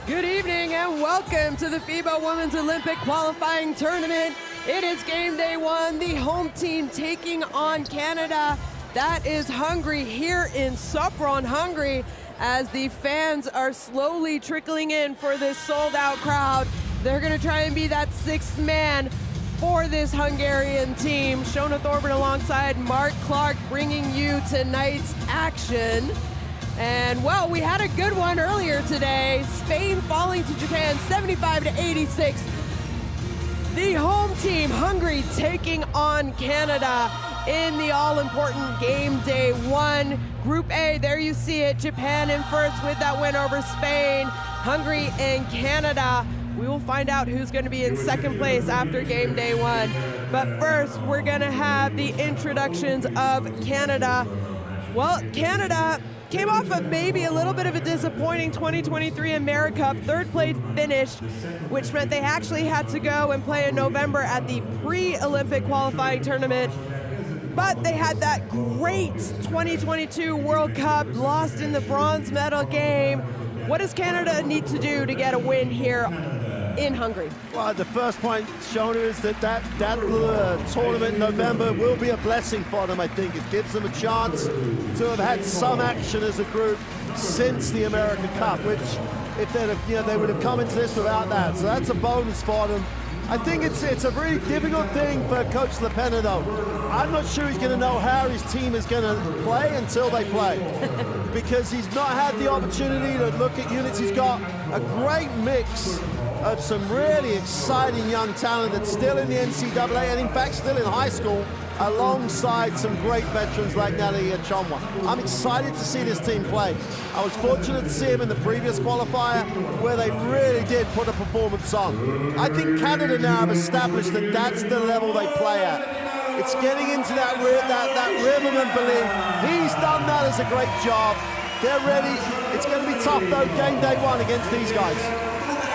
Good evening and welcome to the FIBA Women's Olympic Qualifying Tournament. It is game day one, the home team taking on Canada. That is Hungary here in Sopron, Hungary, as the fans are slowly trickling in for this sold-out crowd. They're gonna try and be that sixth man for this Hungarian team. Shona Thorburn alongside Mark Clark bringing you tonight's action. And well, we had a good one earlier today. Spain falling to Japan 75-86. The home team, Hungary, taking on Canada in the all-important game day one. Group A, there you see it. Japan in first with that win over Spain. Hungary and Canada. We will find out who's going to be in second place after game day one. But first, we're going to have the introductions of Canada. Well, Canada came off of maybe a little bit of a disappointing 2023 AmeriCup third place finish, which meant they actually had to go and play in November at the pre-Olympic qualifying tournament. But they had that great 2022 World Cup, lost in the bronze medal game. What does Canada need to do to get a win here in Hungary? Well, the first point, Shona, is that tournament in November will be a blessing for them, I think. It gives them a chance to have had some action as a group since the American Cup, which if they'd have, they would have come into this without that. So that's a bonus for them. I think it's a really difficult thing for Coach LePena, though. I'm not sure he's going to know how his team is going to play until they play, because he's not had the opportunity to look at units. He's got a great mix of some really exciting young talent that's still in the NCAA and in fact still in high school, alongside some great veterans like Natalie Chomwa. I'm excited to see this team play. I was fortunate to see him in the previous qualifier where they really did put a performance on. I think Canada now have established that that's the level they play at. It's getting into that rhythm and belief. He's done that as a great job. They're ready. It's going to be tough though, game day one against these guys.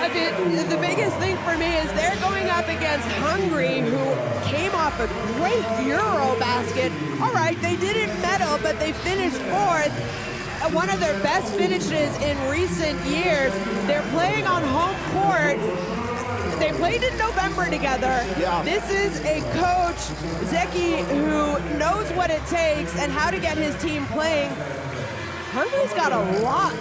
The biggest thing for me is they're going up against Hungary, who came off a great Euro basket. All right, they didn't medal, but they finished fourth. One of their best finishes in recent years. They're playing on home court. They played in November together. Yeah. This is a coach, Zeki, who knows what it takes and how to get his team playing. Hungary's got a lot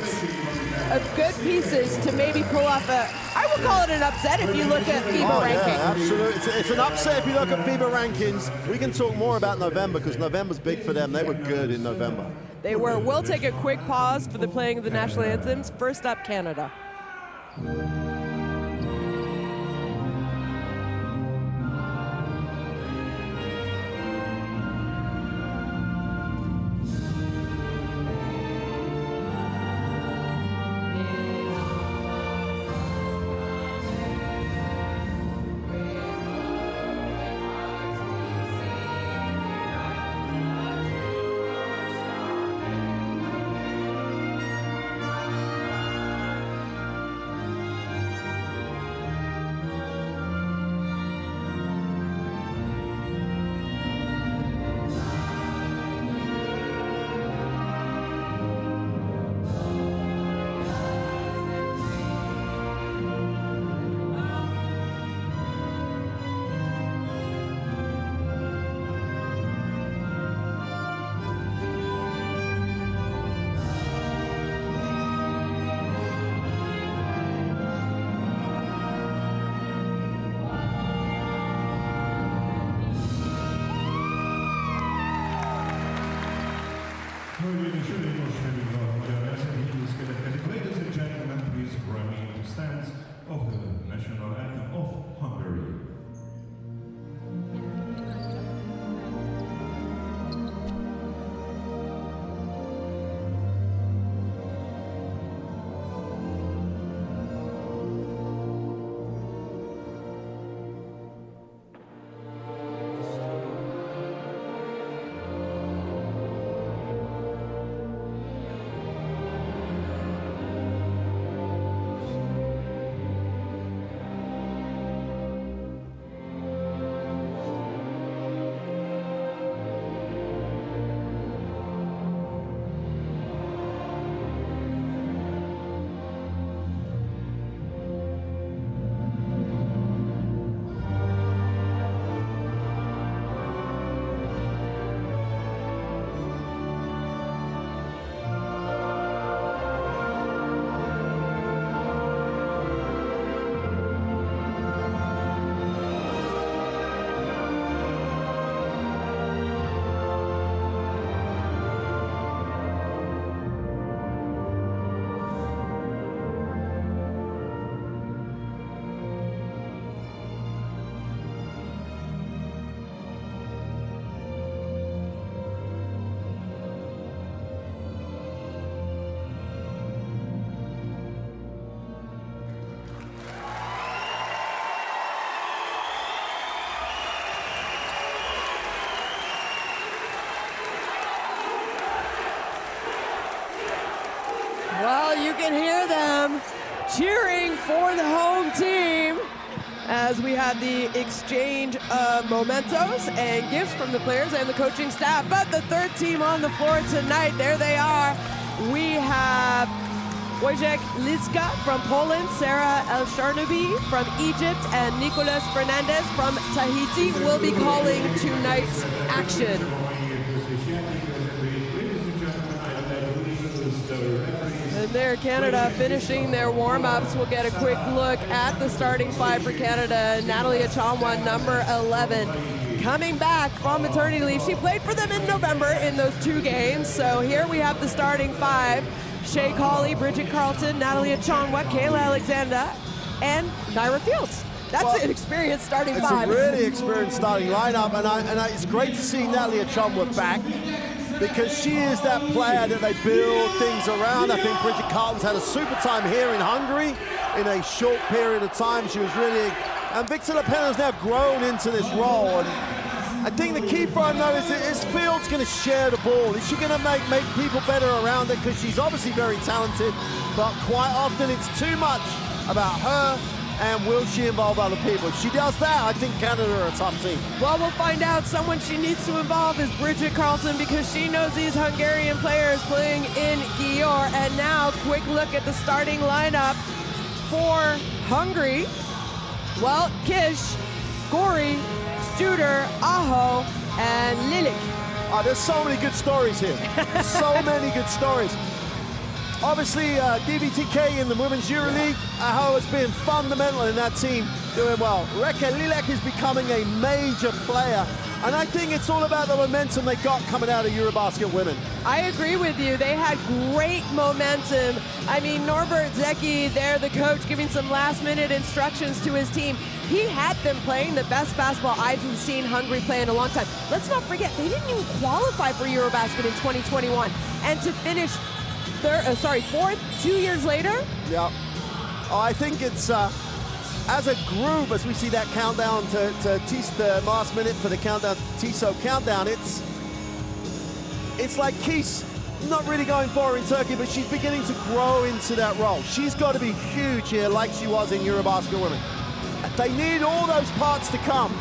of good pieces to maybe pull off I would call it an upset if you look at FIBA rankings. Yeah, absolutely. It's an upset if you look at FIBA rankings. We can talk more about November because November's big for them. They were good in November. They were. We'll take a quick pause for the playing of the national anthems. First up, Canada. can hear them cheering for the home team as we have the exchange of mementos and gifts from the players and the coaching staff. But the third team on the floor tonight, there they are. We have Wojciech Liska from Poland, Sarah Elsharnaby from Egypt, and Nicolas Fernandez from Tahiti will be calling tonight's action. And there, Canada finishing their warm-ups. We'll get a quick look at the starting five for Canada. Natalie Achonwa, number 11, coming back from maternity leave. She played for them in November in those 2 games. So here we have the starting five. Shay Colley, Bridget Carlton, Natalie Achonwa, Kayla Alexander, and Naira Fields. That's an experienced starting five. It's a really experienced starting lineup, and it's great to see Natalie Achonwa back, because she is that player that they build things around. I think Bridget Carlton's had a super time here in Hungary in a short period of time. She was really, and Victor Lepena's now grown into this role. And I think the key for her now is Fields going to share the ball. Is she going to make people better around her? Because she's obviously very talented, but quite often it's too much about her. And will she involve other people? If she does that, I think Canada are a tough team. Well, we'll find out. Someone she needs to involve is Bridget Carlton, because she knows these Hungarian players playing in Győr. And now, quick look at the starting lineup for Hungary. Well, Kish, Gori, Studer, Aho, and Lilik. Oh, there's so many good stories here. So many good stories. Obviously, DBTK in the Women's EuroLeague, Aho has been fundamental in that team, doing well. Reka Lilek is becoming a major player, and I think it's all about the momentum they got coming out of Eurobasket Women. I agree with you. They had great momentum. I mean, Norbert Zecki, there, the coach, giving some last-minute instructions to his team. He had them playing the best basketball I've seen Hungary play in a long time. Let's not forget, they didn't even qualify for Eurobasket in 2021. And to finish fourth 2 years later? Yeah. Oh, I think it's, as a group, as we see that countdown to the last minute for the countdown, TISO countdown, it's like Keys not really going for her in Turkey, but she's beginning to grow into that role. She's got to be huge here like she was in Eurobasket Women. They need all those parts to come.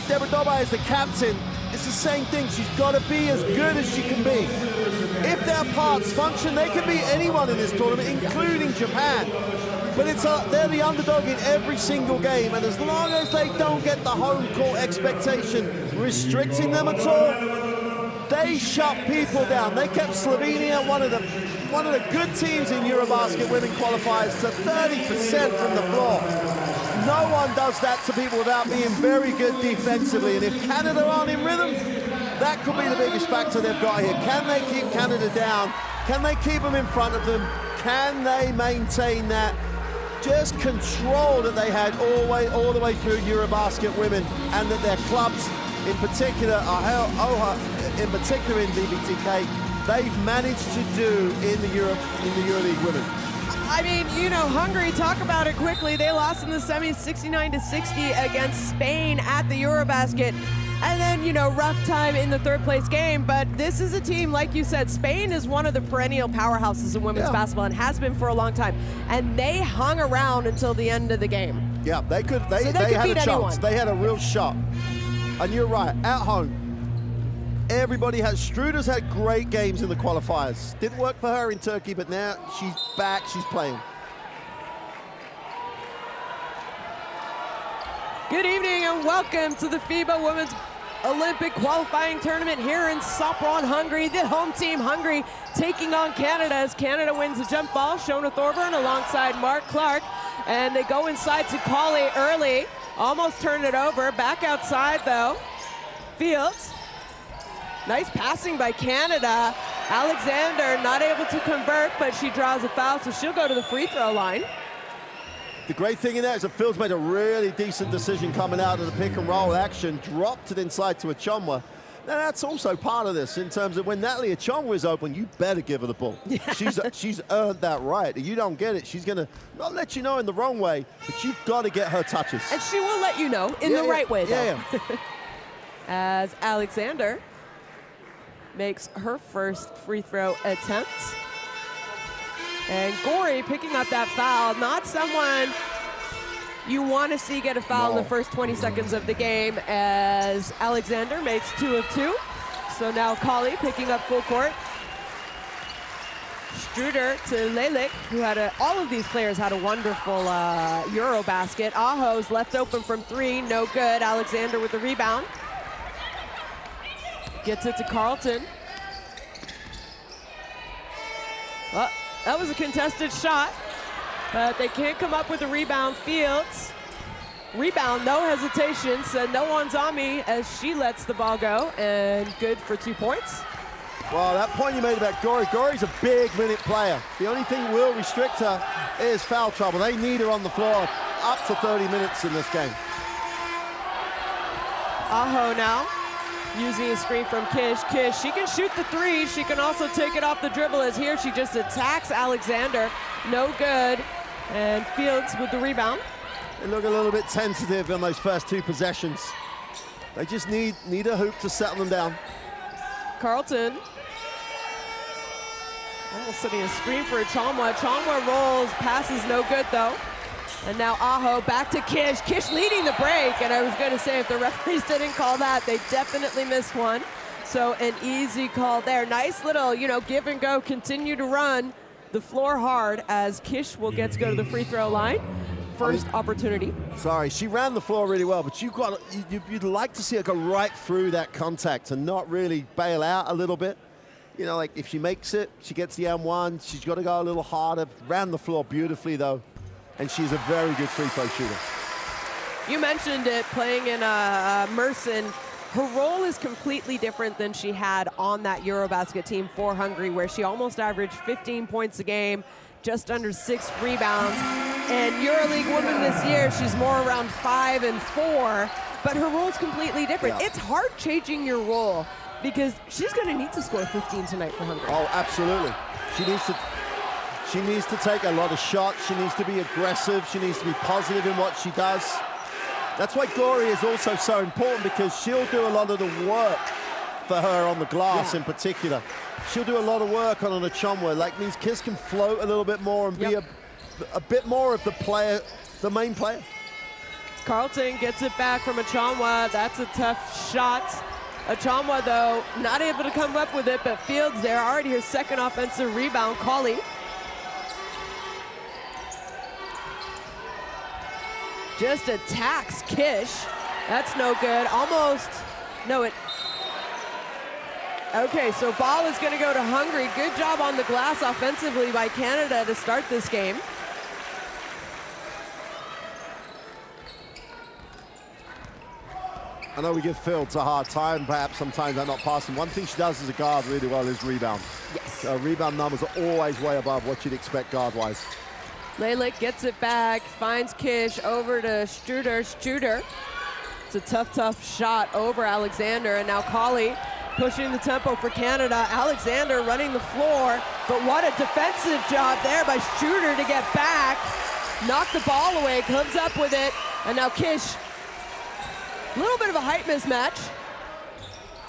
Deborah Doba is the captain. It's the same thing. She's got to be as good as she can be. If their parts function, they can beat anyone in this tournament, including Japan. But they're the underdog in every single game, and as long as they don't get the home court expectation restricting them at all, they shut people down. They kept Slovenia, one of the good teams in Eurobasket Women qualifiers, to 30% from the floor. No one does that to people without being very good defensively, and if Canada aren't in rhythm, that could be the biggest factor they've got here. Can they keep Canada down? Can they keep them in front of them? Can they maintain that just control that they had all the way through Eurobasket Women, and that their clubs, in particular, OHA, in particular in DBTK, they've managed to do in the EuroLeague Women? I mean, you know, Hungary, talk about it quickly. They lost in the semis 69-60 against Spain at the Eurobasket. And then, you know, rough time in the third place game. But this is a team, like you said, Spain is one of the perennial powerhouses in women's basketball and has been for a long time. And they hung around until the end of the game. Yeah, they had a chance. They had a real shot. And you're right, at home. Everybody Struder's had great games in the qualifiers. Didn't work for her in Turkey, but now she's back, she's playing. Good evening and welcome to the FIBA Women's Olympic Qualifying Tournament here in Sopron, Hungary. The home team, Hungary, taking on Canada as Canada wins the jump ball. Shona Thorburn alongside Mark Clark. And they go inside to Colley early. Almost turned it over. Back outside, though. Fields. Nice passing by Canada. Alexander not able to convert, but she draws a foul, so she'll go to the free throw line. The great thing in that is that Fields made a really decent decision coming out of the pick and roll action, dropped it inside to Achonwa. Now that's also part of this in terms of when Natalie Achonwa is open, you better give her the ball. Yeah. She's earned that right. If you don't get it, she's gonna not let you know in the wrong way, but you've got to get her touches. And she will let you know in the right way, though. Yeah. As Alexander makes her first free throw attempt. And Gory picking up that foul, not someone you want to see get a foul in the first 20 seconds of the game, as Alexander makes 2 of 2. So now Kali picking up full court. Struder to Lelik, who had all of these players had a wonderful Euro basket. Aho's left open from 3, no good. Alexander with the rebound. Gets it to Carlton. Well, that was a contested shot, but they can't come up with a rebound. Fields, rebound, no hesitation, said no one's on me as she lets the ball go, and good for 2 points. Well, that point you made about Gory, Gory's a big minute player. The only thing will restrict her is foul trouble. They need her on the floor up to 30 minutes in this game. Aho now, using a screen from Kish. Kish, she can shoot the 3. She can also take it off the dribble, as here she just attacks Alexander. No good. And Fields with the rebound. They look a little bit tentative on those first 2 possessions. They just need a hoop to settle them down. Carlton. Almost setting a screen for Chomwa. Chomwa rolls, passes no good though. And now Aho back to Kish. Kish leading the break, and I was going to say if the referees didn't call that, they definitely missed one. So an easy call there. Nice little, give and go, continue to run the floor hard as Kish will get to go to the free throw line. First opportunity. Sorry, she ran the floor really well, but you'd like to see her go right through that contact and not really bail out a little bit. Like if she makes it, she gets the M1, she's got to go a little harder. Ran the floor beautifully though, and she's a very good free throw shooter. You mentioned it, playing in Mersin. Her role is completely different than she had on that Eurobasket team for Hungary, where she almost averaged 15 points a game, just under 6 rebounds. And EuroLeague woman this year, she's more around 5 and 4, but her role is completely different. Yeah. It's hard changing your role because she's going to need to score 15 tonight for Hungary. Oh, absolutely. She needs to take a lot of shots. She needs to be aggressive. She needs to be positive in what she does. That's why Gory is also so important, because she'll do a lot of the work for her on the glass in particular. She'll do a lot of work on an Achonwa. Like, these kids can float a little bit more and be a bit more of the main player. Carlton gets it back from Achonwa. That's a tough shot. Achonwa, though, not able to come up with it, but Fields there, already her second offensive rebound. Kali. Just attacks Kish. That's no good. Almost, no, it. Okay, so ball is going to go to Hungary. Good job on the glass offensively by Canada to start this game. I know we give Fields a hard time, perhaps sometimes they're not passing. One thing she does as a guard really well is rebound. Yes. Rebound numbers are always way above what you'd expect guard-wise. Lelik gets it back, finds Kish, over to Struder. Struder, it's a tough shot over Alexander, and now Kali pushing the tempo for Canada. Alexander running the floor, but what a defensive job there by Struder to get back. Knock the ball away, comes up with it, and now Kish. A little bit of a height mismatch.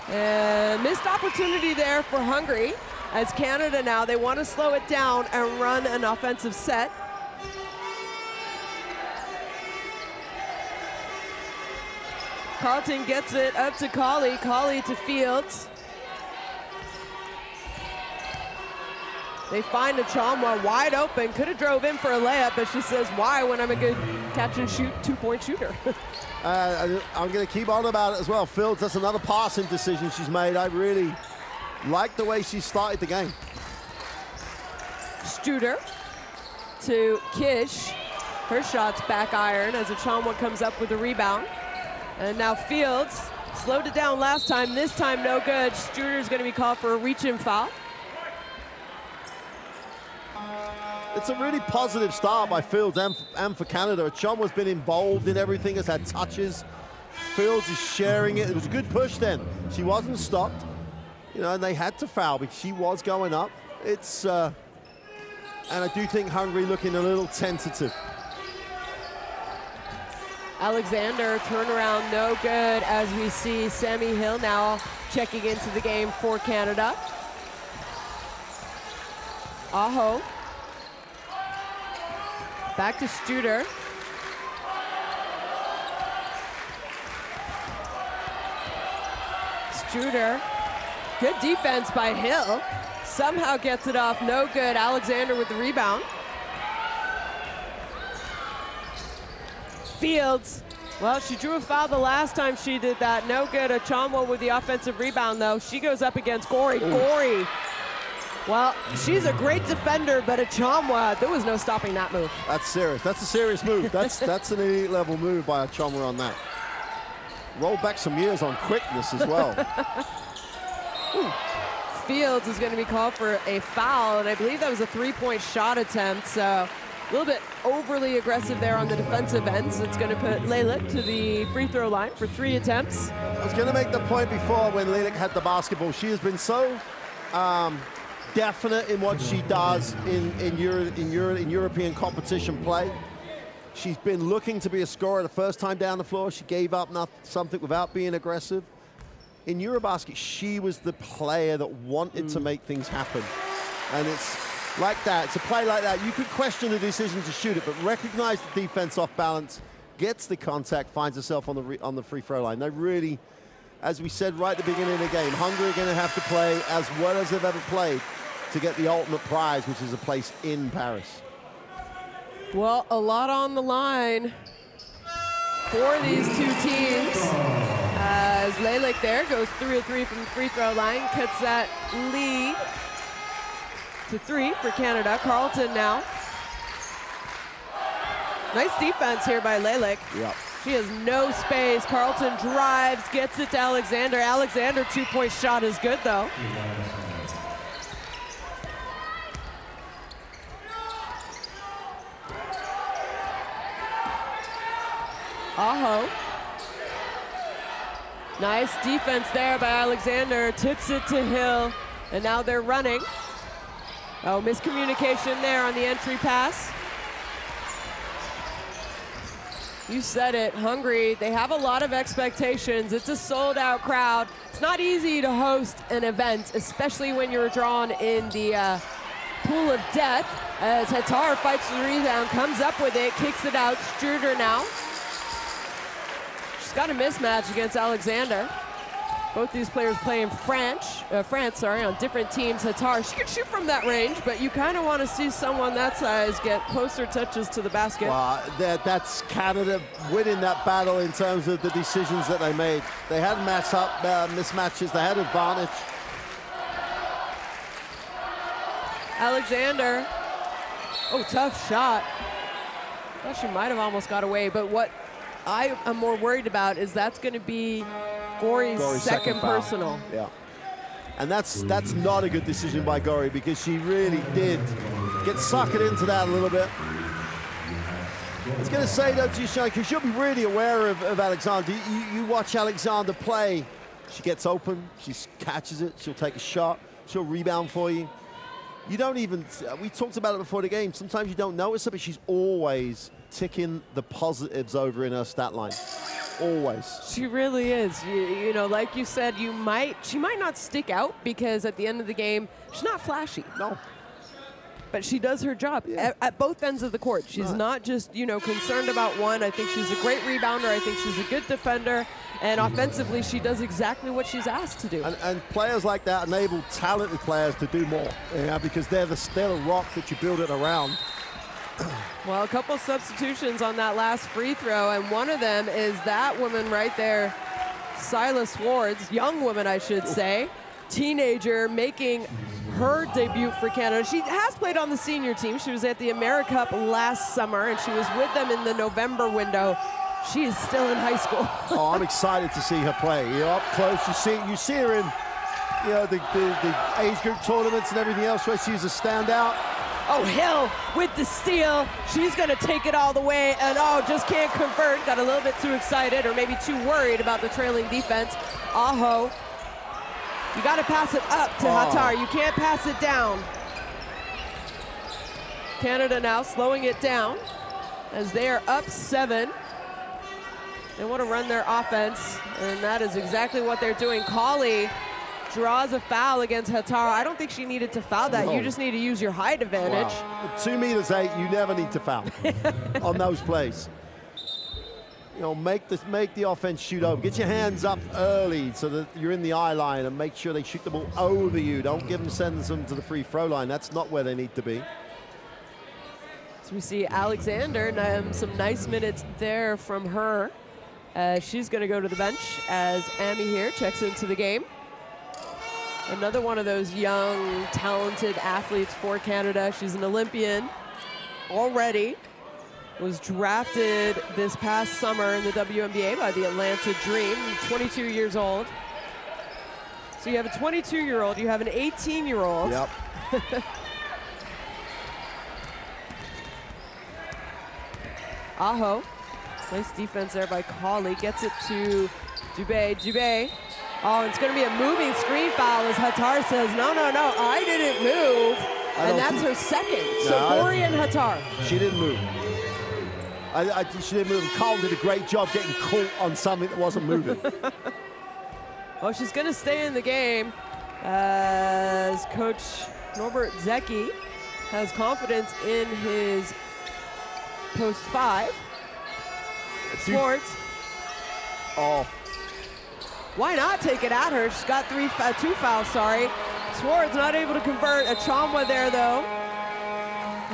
And missed opportunity there for Hungary, as Canada now, they want to slow it down and run an offensive set. Carlton gets it up to Kali, Kali to Fields. They find Achonwa wide open, could have drove in for a layup, but she says, why when I'm a good catch and shoot 2-point shooter? I'm going to keep on about it as well. Fields, that's another passing decision she's made. I really like the way she started the game. Struder to Kish. Her shot's back iron as Achonwa comes up with the rebound. And now Fields slowed it down last time. This time no good. Struder's going to be called for a reach-in foul. It's a really positive start by Fields and for Canada. Achonwa's been involved in everything, has had touches. Fields is sharing it. It was a good push then. She wasn't stopped, and they had to foul because she was going up. It's, and I do think Hungary looking a little tentative. Alexander turnaround no good, as we see Sammy Hill now checking into the game for Canada. Aho Back to Studer. Studer, good defense by Hill. Somehow gets it off, no good. Alexander with the rebound. Fields, well, she drew a foul the last time she did that. No good. Achamwa with the offensive rebound, though. She goes up against Gorey. Gorey, well, she's a great defender, but Achamwa, there was no stopping that move. That's serious. That's a serious move. That's an elite level move by Achamwa on that. Roll back some years on quickness as well. Fields is going to be called for a foul, and I believe that was a three-point shot attempt, so a little bit overly aggressive there on the defensive end. So it's going to put Lelik to the free throw line for 3 attempts. I was going to make the point before when Lelik had the basketball. She has been so definite in what she does in European competition play. She's been looking to be a scorer the first time down the floor. She gave up something without being aggressive. In Eurobasket, she was the player that wanted to make things happen. And it's like that. It's a play like that. You could question the decision to shoot it, but recognize the defense off balance, gets the contact, finds herself on the free throw line. They really, as we said right at the beginning of the game, Hungary are going to have to play as well as they've ever played to get the ultimate prize, which is a place in Paris. Well, a lot on the line for these two teams. As Lelik there goes 3 of 3 from the free throw line, cuts that lead to 3 for Canada. Carlton now. Nice defense here by Lelik. Yep. She has no space. Carlton drives, gets it to Alexander. Alexander 2-point shot is good though. Aho. Nice defense there by Alexander. Tips it to Hill. And now they're running. Oh, miscommunication there on the entry pass. You said it, Hungary, they have a lot of expectations. It's a sold-out crowd. It's not easy to host an event, especially when you're drawn in the pool of death. As Hatar fights for the rebound, comes up with it, kicks it out. Struder now. Got a mismatch against Alexander. Both these players play in France, on different teams. Hatar, she can shoot from that range, but you kind of want to see someone that size get closer touches to the basket. Well, that's Canada winning that battle in terms of the decisions that they made. They had mismatches, they had advantage. Alexander, oh, tough shot. Well, she might have almost got away, but what I am more worried about is that's going to be Gorey's second personal. Yeah, and that's not a good decision by Gorey because she really did get suckered into that a little bit. I was going to say though, Jishan, because you'll be really aware of Alexander. You watch Alexander play, she gets open, she catches it, she'll take a shot, she'll rebound for you. You don't even, we talked about it before the game, sometimes you don't notice it, but she's always ticking the positives over in her stat line. Always. She really is. You know, like you said, she might not stick out because at the end of the game, she's not flashy. No. But she does her job at both ends of the court. She's not just, concerned about one. I think she's a great rebounder. I think she's a good defender. And offensively, she does exactly what she's asked to do. And players like that enable talented players to do more, because they're the rock that you build it around. Well, a couple substitutions on that last free throw, and one of them is that woman right there, Silas Wards, young woman, I should say, teenager making her debut for Canada. She has played on the senior team. She was at the AmeriCup last summer, and she was with them in the November window. She is still in high school. Oh, I'm excited to see her play. You're up close. You see her in, the age group tournaments and everything else where she's a standout. Oh, Hill with the steal. She's going to take it all the way, and just can't convert. Got a little bit too excited or maybe too worried about the trailing defense. Aho. You got to pass it up to Hatar. You can't pass it down. Canada now slowing it down as they are up 7. They want to run their offense, and that is exactly what they're doing. Colley draws a foul against Hatar. I don't think she needed to foul that. No. You just need to use your height advantage. Wow. 2'8", you never need to foul on those plays. You know, make the offense shoot over. Get your hands up early so that you're in the eye line, and make sure they shoot the ball over you. Don't send them to the free throw line. That's not where they need to be. So we see Alexander, some nice minutes there from her. She's going to go to the bench as Amy here checks into the game. Another one of those young, talented athletes for Canada. She's an Olympian already. Was drafted this past summer in the WNBA by the Atlanta Dream, 22 years old. So you have a 22-year-old, you have an 18-year-old. Yep. Aho, nice defense there by Colley, gets it to Dubé. Dubé, oh, it's gonna be a moving screen foul as Hatar says, no, I didn't move. And that's her second. So Bori and Hatar. She didn't move. She didn't move. Carl did a great job getting caught on something that wasn't moving. Well, she's going to stay in the game as Coach Norbert Zecki has confidence in his post 5. Swartz. Oh. Why not take it at her? She's got 2 fouls, sorry. Swartz not able to convert. Achomwa there, though,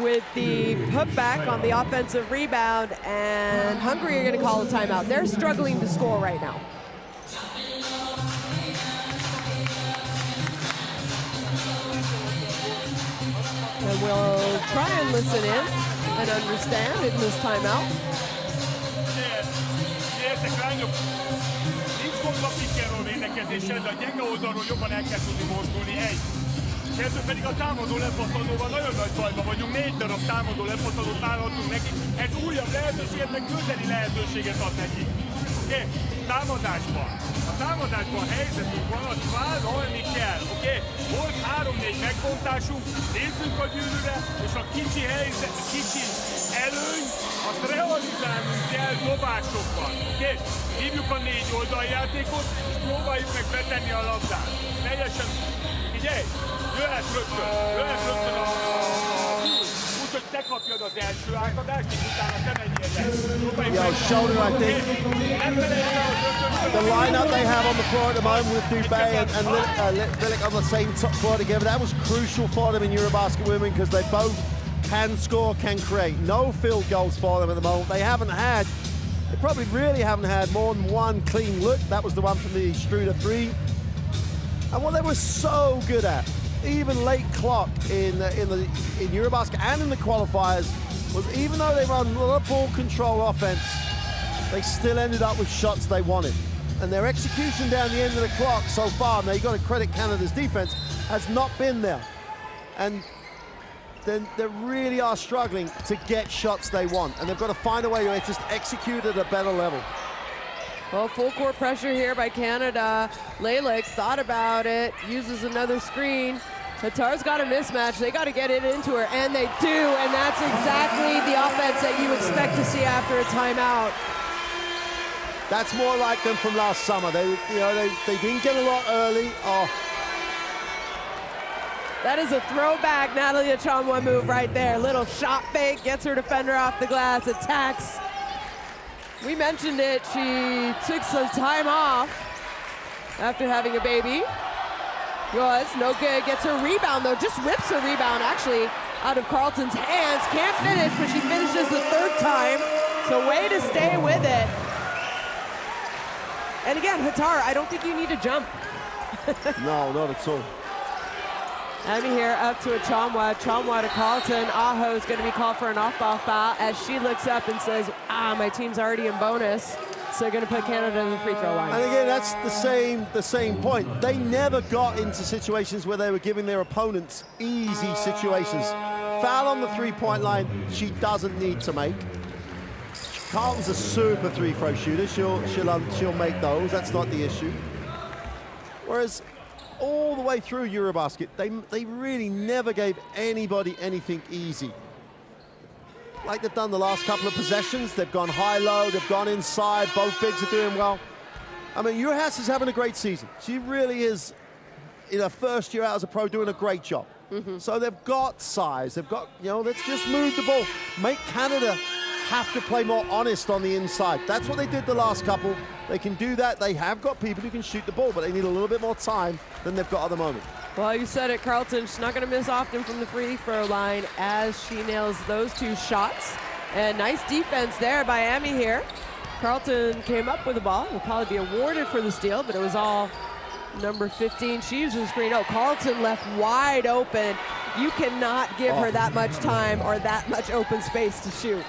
with the putback on the offensive rebound, and Hungary are going to call a timeout. They're struggling to score right now. And we'll try and listen in and understand in this timeout. Kettő pedig a támadó lepasszadóval nagyon nagy bajban vagyunk, 4 darab támadó lepasszadót vállaltunk neki, ez újabb lehetőséget, meg közeli lehetőséget ad neki. Oké? Támadásban. A támadásban helyzetünk van, azt vállalni kell, oké? Volt 3-4 megbontásunk, nézzünk a gyűrűre, és a kicsi helyzet, a kicsi előny, azt realizálnunk kell dobásokban, oké? Hívjuk a 4 oldaljátékot, és próbáljuk meg betenni a labdát. Teljesen, figyelj! Jöhet rögtön a úgyhogy te kapjad az első átadást, és utána te menjél le. Yo, shoulder, I think. The lineup they have on the floor at the moment with Dubé and Lilik on the same top floor together, that was crucial for them in Eurobasket women because they both can score, can create. No field goals for them at the moment. They probably really haven't had more than one clean look. That was the one from the Struder 3. And what they were so good at, even late clock in Eurobasket and in the qualifiers, was even though they run a lot of ball control offense, they still ended up with shots they wanted. And their execution down the end of the clock so far, now you've got to credit Canada's defense, has not been there. And then they really are struggling to get shots they want. And they've got to find a way to just execute at a better level. Well, full court pressure here by Canada. Lilik thought about it, uses another screen. Hatar's got a mismatch. They got to get it into her, and they do, and that's exactly the offense that you expect to see after a timeout. That's more like them from last summer. They didn't get a lot early. Oh. That is a throwback Natalie Achomwa move right there. Little shot fake, gets her defender off the glass, attacks. We mentioned it, she took some time off after having a baby. Was no good, gets her rebound though, just rips her rebound actually out of Carlton's hands. Can't finish, but she finishes the 3rd time. So way to stay with it. And again, Hatar, I don't think you need to jump. No, not at all. Amy here up to Achomwa to Carlton. Aho is going to be called for an off-ball foul as she looks up and says, my team's already in bonus. So they're going to put Canada in the free throw line. And again, that's the same point. They never got into situations where they were giving their opponents easy situations. Foul on the 3-point line, she doesn't need to make. Carlton's a super 3-throw shooter. She'll make those. That's not the issue. Whereas all the way through Eurobasket, they really never gave anybody anything easy. Like they've done the last couple of possessions, they've gone high-low, they've gone inside, both bigs are doing well. I mean, Uras is having a great season. She really is in her first year out as a pro, doing a great job. So they've got size. They've got, let's just move the ball. Make Canada have to play more honest on the inside. That's what they did the last couple. They can do that. They have got people who can shoot the ball, but they need a little bit more time than they've got at the moment. Well, you said it, Carlton. She's not going to miss often from the free throw line as she nails those 2 shots. And nice defense there by Amy here. Carlton came up with the ball. Will probably be awarded for the steal, but it was all number 15. She uses the screen. Oh, Carlton left wide open. You cannot give her that much time or that much open space to shoot.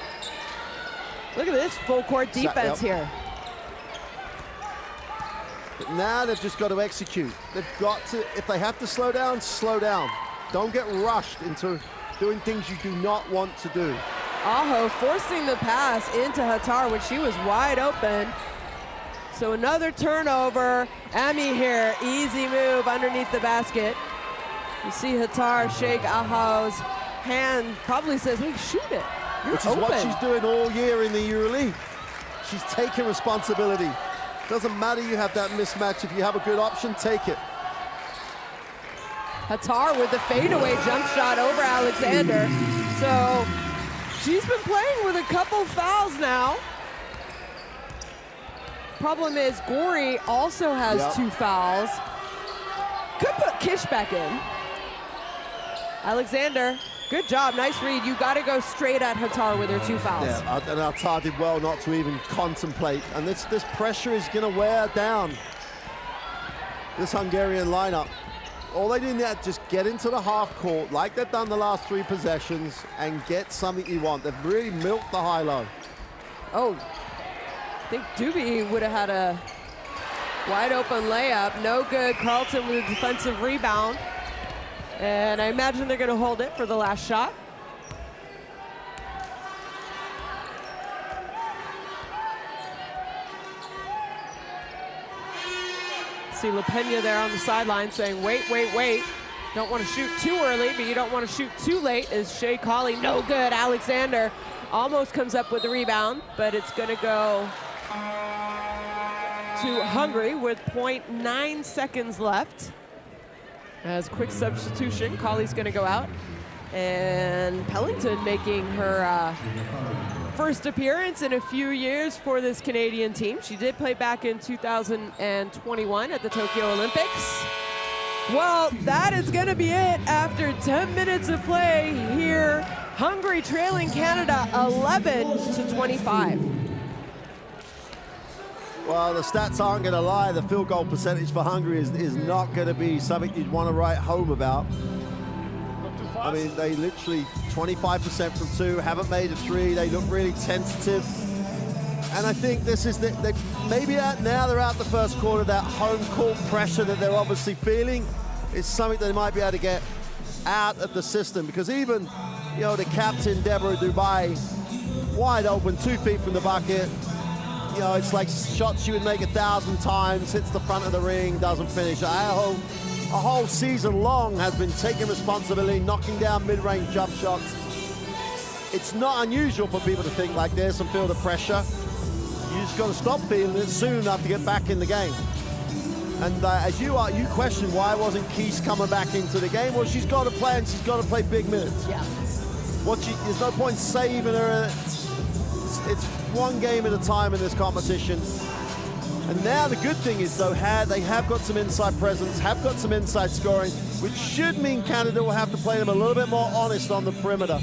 Look at this full court defense here. But now they've just got to execute. They've got to, if they have to slow down, slow down. Don't get rushed into doing things you do not want to do. Aho forcing the pass into Hattar when she was wide open. So another turnover. Amy here, easy move underneath the basket. You see Hattar shake Aho's hand, probably says, hey, shoot it. You're Which is open. what she's doing all year in the EuroLeague. She's taking responsibility. Doesn't matter you have that mismatch. If you have a good option, take it. Hattar with the fadeaway jump shot over Alexander. So she's been playing with a couple fouls now. Problem is, Gorey also has 2 fouls. Could put Kish back in. Alexander, good job, nice read. You got to go straight at Hattar with her 2 fouls. Yeah, and Hattar did well not to even contemplate. And this pressure is going to wear down this Hungarian lineup. All they do now is just get into the half court like they've done the last 3 possessions and get something you want. They've really milked the high-low. Oh, I think Doobie would have had a wide open layup. No good. Carlton with a defensive rebound. And I imagine they're going to hold it for the last shot. See LaPena there on the sideline saying, wait, wait, wait. Don't want to shoot too early, but you don't want to shoot too late. As Shea Colley, no good. Alexander almost comes up with the rebound, but it's going to go to Hungary with 0.9 seconds left. As quick substitution, Colley's going to go out. And Pellington making her first appearance in a few years for this Canadian team. She did play back in 2021 at the Tokyo Olympics. Well, that is going to be it after 10 minutes of play here. Hungary trailing Canada 11-25. Well, the stats aren't going to lie. The field goal percentage for Hungary is not going to be something you'd want to write home about. I mean, they literally 25% from 2, haven't made a 3. They look really tentative. And I think this is maybe now they're out the first quarter. That home court pressure that they're obviously feeling is something they might be able to get out of the system, because even, the captain, Deborah Dubai, wide open, 2 feet from the bucket. It's like shots you would make 1,000 times, hits the front of the ring, doesn't finish. A whole season long has been taking responsibility, knocking down mid-range jump shots. It's not unusual for people to think like this and feel the pressure. You just got to stop feeling it soon enough to get back in the game. And as you question why wasn't Keese coming back into the game? Well, she's got to play, and she's got to play big minutes. Yeah. There's no point saving her. It's one game at a time in this competition. And now the good thing is, though, they have got some inside presence, have got some inside scoring, which should mean Canada will have to play them a little bit more honest on the perimeter.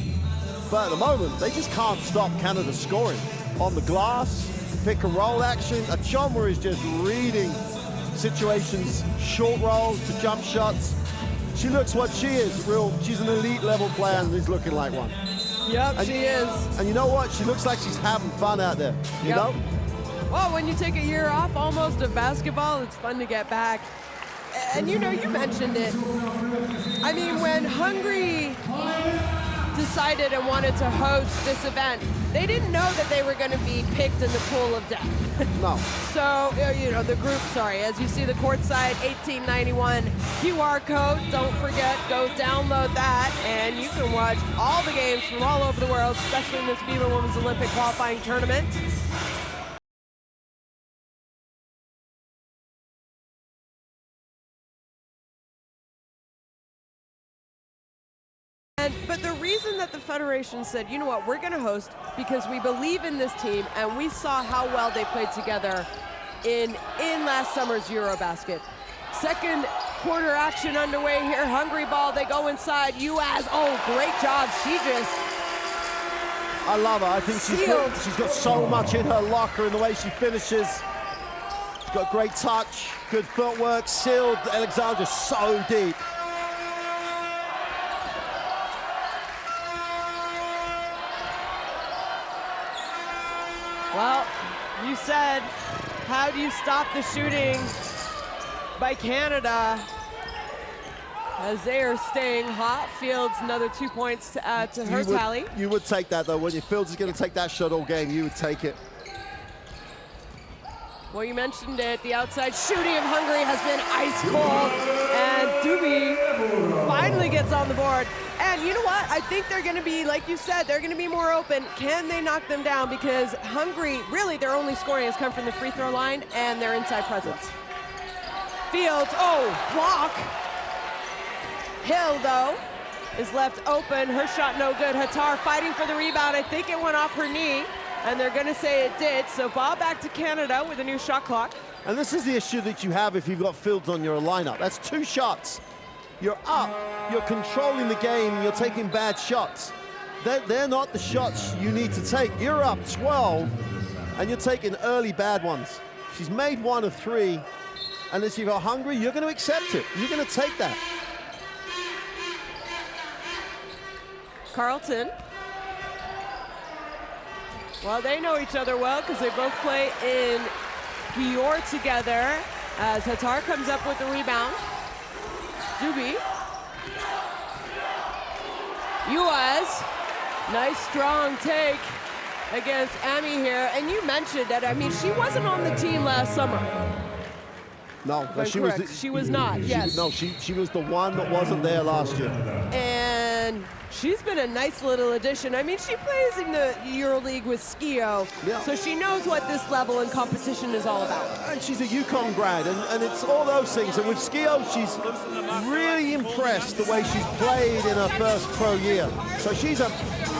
But at the moment, they just can't stop Canada scoring. On the glass, pick and roll action, Achonwa is just reading situations, short rolls to jump shots. She looks what she is, she's an elite level player and is looking like one. Yep, she is. And you know what? She looks like she's having fun out there, you know? Well, when you take a year off almost of basketball, it's fun to get back. And you mentioned it. I mean, when Hungary decided and wanted to host this event, they didn't know that they were going to be picked in the pool of death. No. So, the group, as you see the courtside 1891 QR code, don't forget, go download that, and you can watch all the games from all over the world, especially in this FIBA Women's Olympic qualifying tournament. But the reason that the Federation said, you know what, we're gonna host because we believe in this team and we saw how well they played together in last summer's Eurobasket. Second quarter action underway here. Hungary ball, they go inside. Uaz, oh, great job. She just I love her. I think she's got so much in her locker in the way she finishes. She's got great touch, good footwork, sealed. Alexandra so deep. Well, you said, how do you stop the shooting by Canada as they are staying hot? Fields another 2 points to add to her tally. You would take that though, when your Fields is going to take that shot all game, you would take it. Well, you mentioned it, the outside shooting of Hungary has been ice cold, and Duby finally gets on the board. And you know what? I think they're going to be, like you said, they're going to be more open. Can they knock them down? Because Hungary, really, their only scoring has come from the free throw line and their inside presence. Fields, oh, block. Hill, though, is left open. Her shot no good. Hattar fighting for the rebound. I think it went off her knee, and they're going to say it did. So ball back to Canada with a new shot clock. And this is the issue that you have if you've got Fields on your lineup. That's 2 shots. You're up, you're controlling the game, you're taking bad shots. They're not the shots you need to take. You're up 12, and you're taking early bad ones. She's made 1 of 3, and as you've got Hungary, you're going to accept it. You're going to take that. Carlton. Well, they know each other well because they both play in Pior together as Hattar comes up with the rebound. Duby. Uaz. Nice strong take against Amy here. And you mentioned that, I mean, she wasn't on the team last summer. No, she was not, yes. She was the one that wasn't there last year. And she's been a nice little addition. I mean, she plays in the EuroLeague with Skio, so she knows what this level and competition is all about. And she's a UConn grad, and it's all those things. And with Skio, she's really impressed the way she's played in her first pro year. So she's a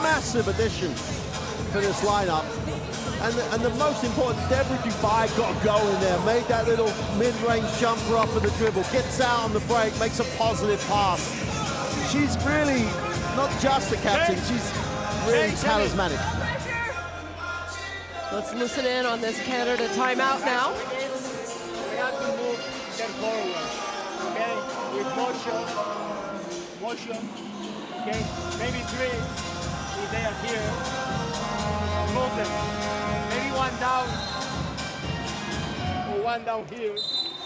massive addition for this lineup. And the most important, Deborah Dubai got a goal in there, made that little mid-range jumper off of the dribble, gets out on the break, makes a positive pass. She's really not just a captain, she's really charismatic. Let's listen in on this Canada timeout now. We have to move them forward, okay? With motion, okay? Maybe 3 if they are here. Move them. Maybe 1 down or 1 down here.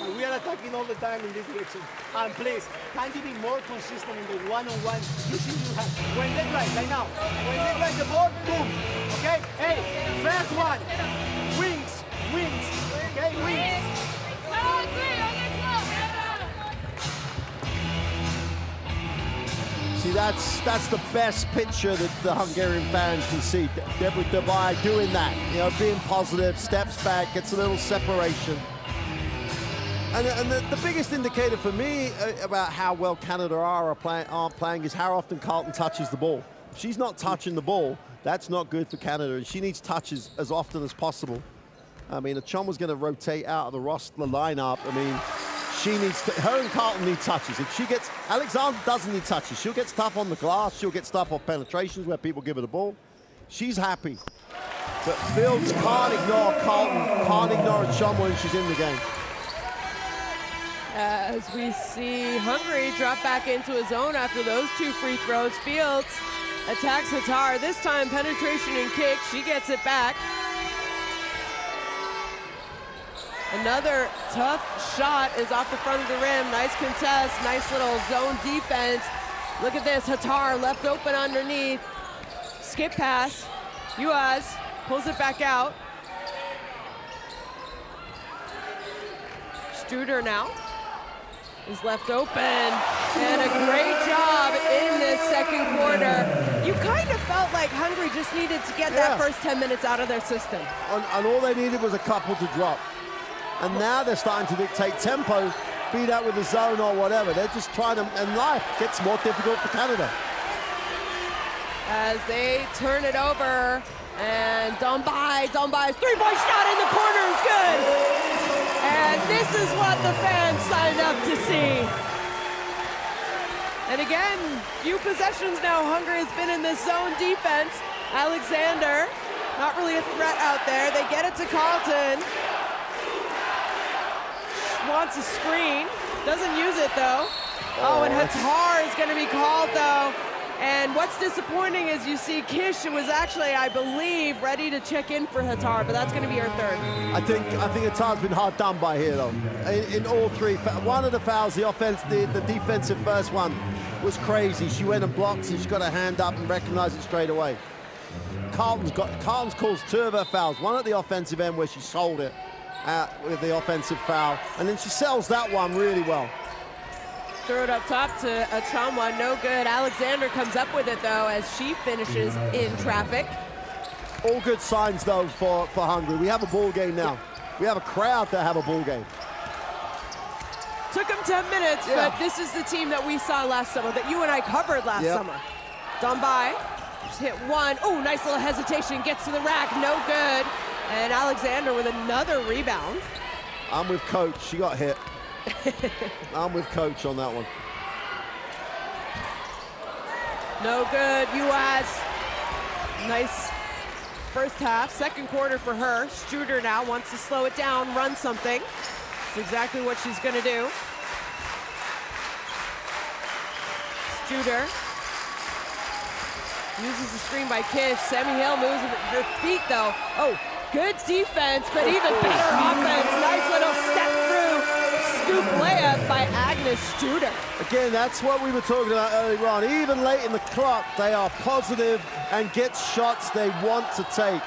And we are attacking all the time in this direction. And please, can you be more consistent in the one-on-one using your hand? When they drive, like now, when they drive the ball, boom. Okay? Hey, first one. Wings, okay, wings. See, that's the best picture that the Hungarian fans can see. Deborah Dubai doing that, you know, being positive, steps back, gets a little separation. And the biggest indicator for me about how well Canada aren't playing is how often Carlton touches the ball. If she's not touching the ball, that's not good for Canada, and she needs touches as often as possible. I mean, if Chon was going to rotate out of the roster lineup, I mean, she needs to, her and Carlton need touches. If she gets, Alexandra doesn't need touches. She'll get stuff on the glass, she'll get stuff off penetrations where people give her the ball. She's happy. But Fields can't ignore Carlton, can't ignore Chon when she's in the game. As we see Hungary drop back into a zone after those 2 free throws. Fields attacks Hattar. This time penetration and kick. She gets it back. Another tough shot is off the front of the rim. Nice contest, nice little zone defense. Look at this, Hattar left open underneath. Skip pass. Uaz pulls it back out. Struder now is left open, and a great job in this second quarter. You kind of felt like Hungary just needed to get that first 10 minutes out of their system. And all they needed was a couple to drop. And now they're starting to dictate tempo, be that with the zone or whatever. They're just trying to, and life gets more difficult for Canada. as they turn it over. And Dombai, Dombai's three-point shot in the corner is good. And this is what the fans signed up to see. And again, few possessions now. Hungary has been in this zone defense. Alexander, not really a threat out there. They get it to Carlton. Wants a screen, doesn't use it though. Oh, and Hatar is gonna be called though. And what's disappointing is you see Kish was actually, I believe, ready to check in for Hatar, but that's going to be her third. I think Hatar's been hard done by here, though. In all three, one of the fouls, the defensive first one was crazy. She went and blocked, and she got her hand up and recognized it straight away. Carlton's calls two of her fouls. One at the offensive end where she sold it with the offensive foul, and then she sells that one really well. Throw it up top to Achamwa, no good. Alexander comes up with it though as she finishes in traffic. All good signs though for Hungary. We have a ball game now. We have a crowd that have a ball game. Took them 10 minutes, but this is the team that we saw last summer, that you and I covered last summer. Dombai, just hit one. Oh, nice little hesitation, gets to the rack, no good. And Alexander with another rebound. I'm with Coach, she got hit. I'm with Coach on that one. No good, US. Nice first half, second quarter for her. Struder now wants to slow it down, run something. That's exactly what she's gonna do. Struder uses the screen by Kish. Sammy Hill moves with her feet though. Oh, good defense, but even better offense. Nice little step through. Scoop layup by Agnes Struder. Again, that's what we were talking about earlier on. Even late in the clock, they are positive and get shots they want to take.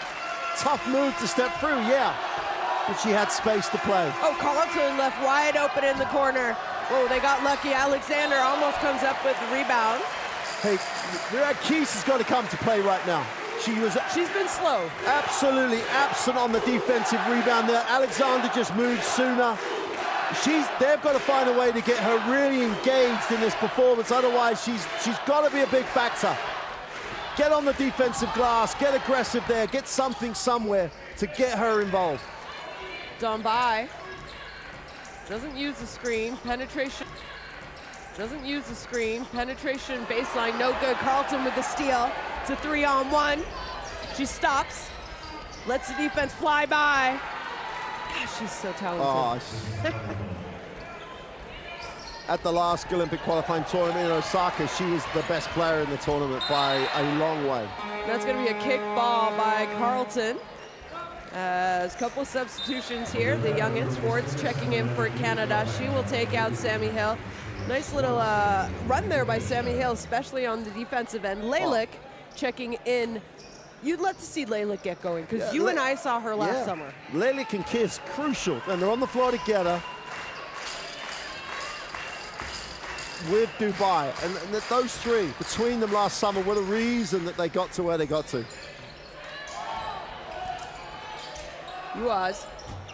Tough move to step through, but she had space to play. Oh, Carlton left wide open in the corner. Oh, they got lucky. Alexander almost comes up with the rebound. Hey, Keys has got to come to play right now. She's been slow. Absolutely absent on the defensive rebound there. Alexander just moved sooner. They've got to find a way to get her really engaged in this performance. Otherwise, she's got to be a big factor. Get on the defensive glass, get aggressive there, get something somewhere to get her involved. Dombai doesn't use the screen. Penetration. Doesn't use the screen. Penetration baseline, no good. Carlton with the steal. It's a 3-on-1. She stops. Lets the defense fly by. Gosh, she's so talented. At the last Olympic qualifying tournament in Osaka, she was the best player in the tournament by a long way. That's going to be a kick ball by Carlton. A couple of substitutions here. The youngins, Ward's checking in for Canada. She will take out Sammy Hill. Nice little run there by Sammy Hill, especially on the defensive end. Lalick checking in. You'd love to see Lalick get going, because you and I saw her last summer. Lalick and Kiss, crucial, and they're on the floor together with Dubai. And those three, between them last summer, were the reason that they got to where they got to. Uaz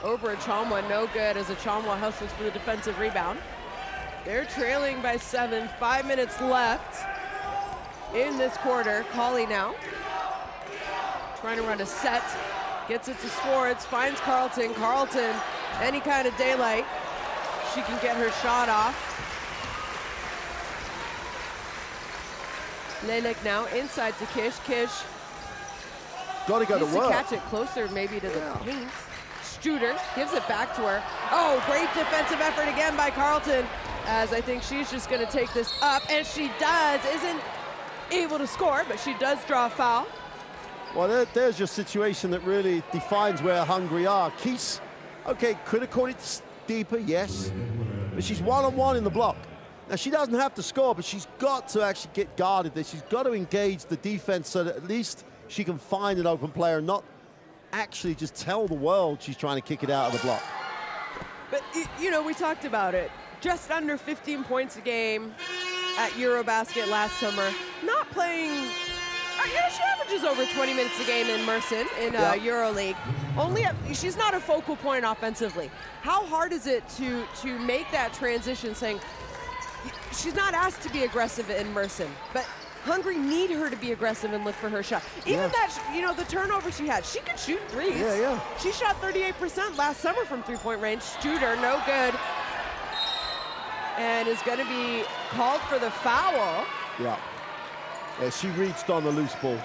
over Achamwa, no good as Achamwa hustles for the defensive rebound. They're trailing by 7, 5 minutes left in this quarter. Colley now trying to run a set, gets it to Swartz, finds Carlton. Carlton, any kind of daylight, she can get her shot off. Lalick now inside to Kish. Kish got to go to work. Catch it closer maybe to the paint. Struder gives it back to her. Oh, great defensive effort again by Carlton, as I think she's just going to take this up, and she does. Isn't able to score, but she does draw a foul. Well, there's your situation that really defines where Hungary are. Keese, okay, could have caught it deeper, yes, but she's one-on-one in the block. Now, she doesn't have to score, but she's got to actually get guarded there. She's got to engage the defense so that at least she can find an open player and not actually just tell the world she's trying to kick it out of the block. But, you know, we talked about it. Just under 15 points a game at Eurobasket last summer. Not playing, she averages over 20 minutes a game in Mersin in EuroLeague. She's not a focal point offensively. How hard is it to make that transition, saying, she's not asked to be aggressive in Mersin, but Hungary need her to be aggressive and look for her shot. Even that, you know, the turnover she had, she could shoot threes. Yeah. She shot 38% last summer from three-point range. Shooter, no good. And is going to be called for the foul. Yeah, she reached on the loose ball.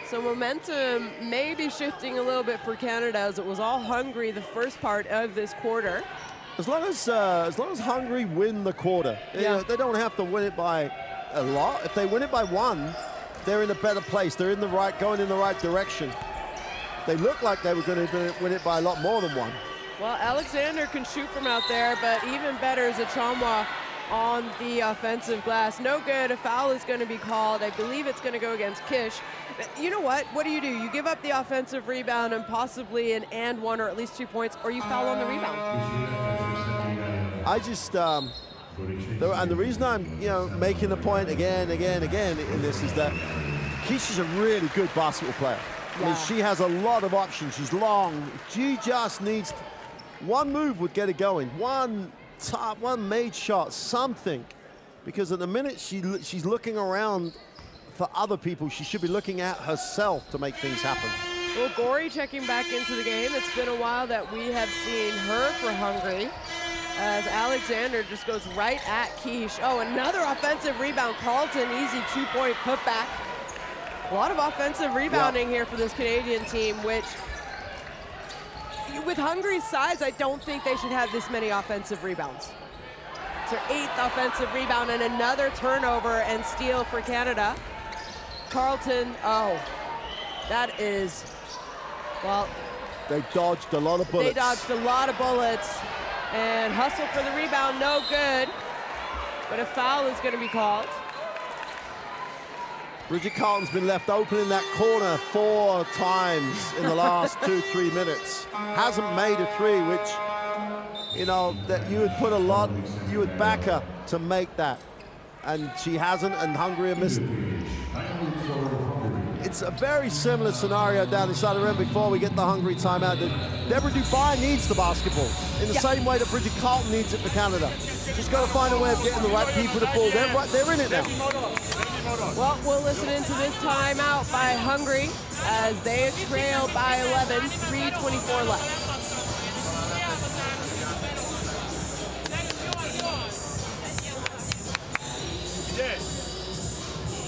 So momentum may be shifting a little bit for Canada, as it was all Hungary the first part of this quarter. As long as Hungary win the quarter, you know, they don't have to win it by a lot. If they win it by one, they're in a better place. They're going in the right direction. They look like they were going to win it by a lot more than one. Well, Alexander can shoot from out there, but even better is Achomwa on the offensive glass. No good. A foul is going to be called. I believe it's going to go against Kish. You know what? What do? You give up the offensive rebound and possibly an and one or at least 2 points, or you foul on the rebound. I just, and the reason I'm, you know, making the point again in this is that Kish is a really good basketball player. I mean, she has a lot of options. She's long. She just needs one move would get it going. One made shot, something. Because at the minute she's looking around for other people, she should be looking at herself to make things happen. Well, Gori checking back into the game. It's been a while that we have seen her for Hungary, as Alexander just goes right at Kish. Oh, another offensive rebound. Carlton, easy 2-point putback. A lot of offensive rebounding here for this Canadian team, which, with Hungary's size, I don't think they should have this many offensive rebounds. It's their 8th offensive rebound, and another turnover and steal for Canada. Carlton, oh, that is, well. They dodged a lot of bullets. They dodged a lot of bullets. And hustle for the rebound, no good. But a foul is going to be called. Bridget Carlton's been left open in that corner 4 times in the last 2-3 minutes. Hasn't made a three, which, you know, that you would put a lot, you would back her to make that. And she hasn't, and Hungary missed. It's a very similar scenario down inside the rim before we get the Hungary timeout. Deborah Dubai needs the basketball in the same way that Bridget Carlton needs it for Canada. Just got to find a way of getting the right people to ball. They're in it now. Well, we'll listen into this timeout by Hungary as they trail by 11, 3:24 left.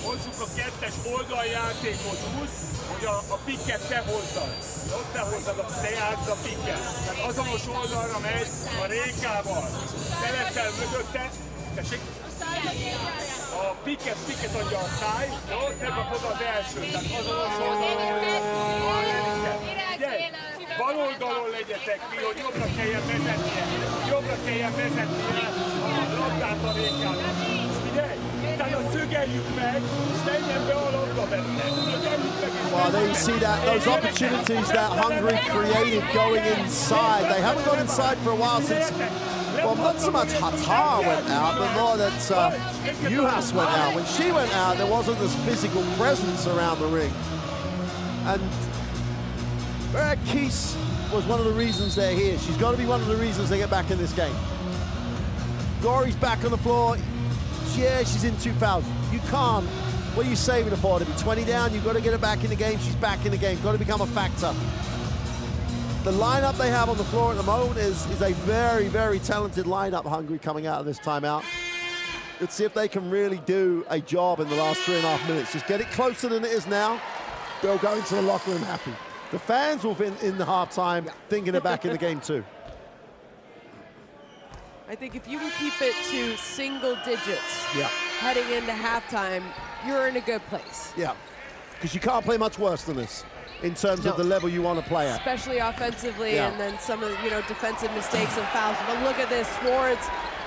Hozzuk a kettes oldaljátékot úgy, hogy a pikket te hozzad. Ott te hozzad, te játszd a pikket. Tehát azonos oldalra megy a Rékával. Te leszel mögötte, tessék. A pikket adja a száj, de ott te kapod az elsőt. Tehát azonos oldalra megy. Figyelj, bal oldalon legyetek mi, hogy jobbra kelljen vezetnie. Jobbra kelljen vezetnie a labdát a Rékának. Figyelj! Well, there you see that those opportunities that Hungary created going inside. They haven't gone inside for a while since, well, not so much Hatar went out, but more that Juhas went out. When she went out, there wasn't this physical presence around the ring. And Kish was one of the reasons they're here. She's got to be one of the reasons they get back in this game. Gori's back on the floor. Yeah, she's in 2 fouls. You can't. What are you saving her for? To be 20 down, you've got to get her back in the game. She's back in the game. Got to become a factor. The lineup they have on the floor at the moment is a very, very talented lineup, Hungary, coming out of this timeout. Let's see if they can really do a job in the last 3.5 minutes. Just get it closer than it is now. They'll go into the locker room happy. The fans will be in the halftime thinking they're back in the game too. I think if you can keep it to single digits heading into halftime, you're in a good place. Yeah, because you can't play much worse than this in terms of the level you want to play at. Especially offensively, and then some of the, defensive mistakes and fouls. But look at this, Swartz,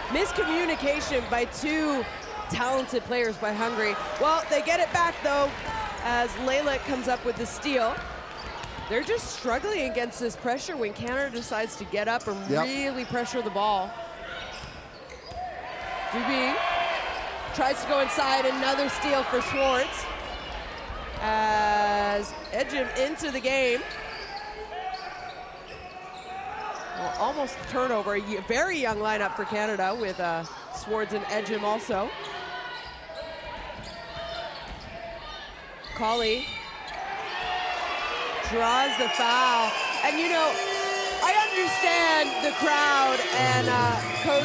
miscommunication by 2 talented players by Hungary. Well, they get it back though, as Leylet comes up with the steal. They're just struggling against this pressure when Canada decides to get up and really pressure the ball. Duby tries to go inside, another steal for Swartz as edge him into the game. Well, almost a turnover, a very young lineup for Canada with Swords and edge him also. Colley draws the foul. And you know, I understand the crowd and Coach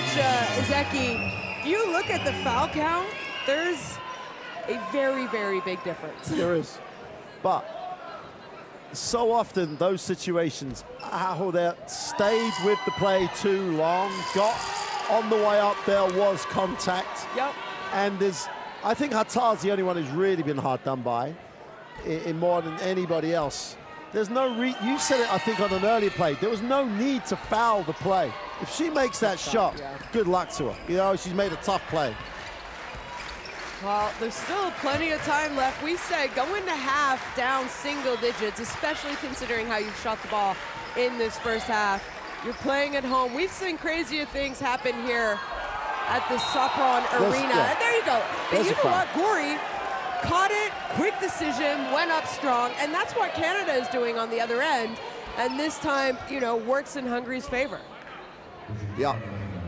Ezeki. You look at the foul count, there's a very, very big difference. There is. But so often those situations, they stayed with the play too long, got on the way up, there was contact. Yep. And I think Hatar's the only one who's really been hard done by in more than anybody else. There's no you said it, I think, on an earlier play. There was no need to foul the play. If she makes that shot, good luck to her. You know, she's made a tough play. Well, there's still plenty of time left. We said go into half down single digits, especially considering how you shot the ball in this first half. You're playing at home. We've seen crazier things happen here at the Sopron Arena. And there you go. And you know what? Gori caught it, quick decision, went up strong, and that's what Canada is doing on the other end. And this time, you know, works in Hungary's favor. Yeah,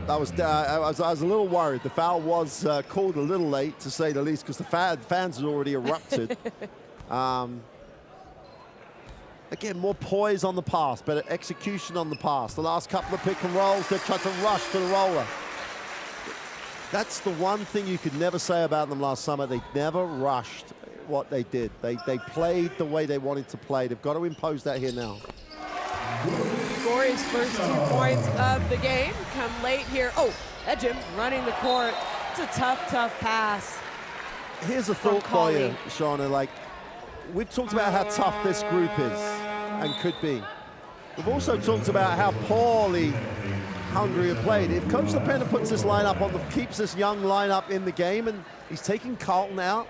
that was, I was a little worried. The foul was called a little late, to say the least, because the fans had already erupted. Again, more poise on the pass, better execution on the pass. The last couple of pick and rolls, they tried to rush to the roller. That's the one thing you could never say about them last summer. They never rushed what they did. They played the way they wanted to play. They've got to impose that here now. Gori's first 2 points of the game come late here. Oh, Ejim running the court. It's a tough, tough pass. Here's a thought for you, Shauna. Like, we've talked about how tough this group is and could be. We've also talked about how poorly Hungary have played. If Coach LePena puts this lineup on, keeps this young lineup in the game, and he's taking Carlton out,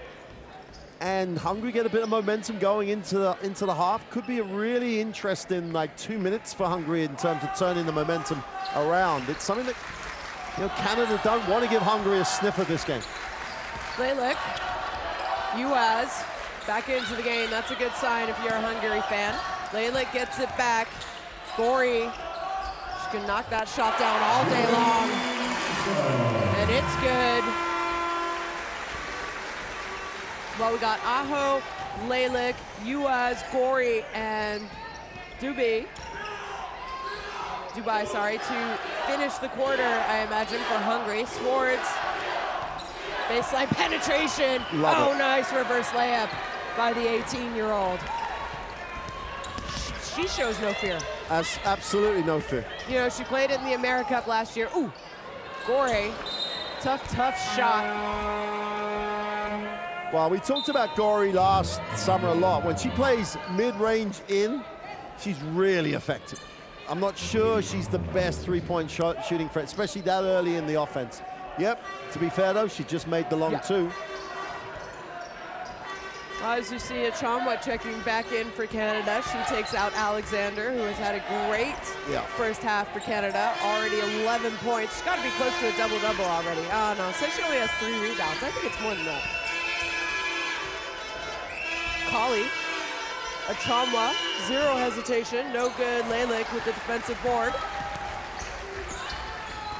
and Hungary get a bit of momentum going into the half, could be a really interesting 2 minutes for Hungary in terms of turning the momentum around. It's something that, you know, Canada don't want to give Hungary a sniff of this game. Lejlik, Uaz back into the game. That's a good sign if you're a Hungary fan. Lejlik gets it back. Gori, she can knock that shot down all day long. And it's good. Well, we got Aho, Lejlik, Uaz, Gori, and Dubai, to finish the quarter, I imagine, for Hungary. Swords, baseline penetration. Nice reverse layup by the 18-year-old. She shows no fear. Absolutely no fear. You know, she played it in the America Cup last year. Ooh, Gori, tough shot. Well, we talked about Gori last summer a lot. When she plays mid-range in, she's really effective. I'm not sure she's the best three-point shooting threat, especially that early in the offense. Yep, to be fair though, she just made the long two. As you see, Achomwa checking back in for Canada. She takes out Alexander, who has had a great first half for Canada. Already 11 points. She's got to be close to a double-double already. Oh, no, so she only has 3 rebounds. I think it's more than that. Colley, Achomwa, 0 hesitation. No good. Lejlik with the defensive board.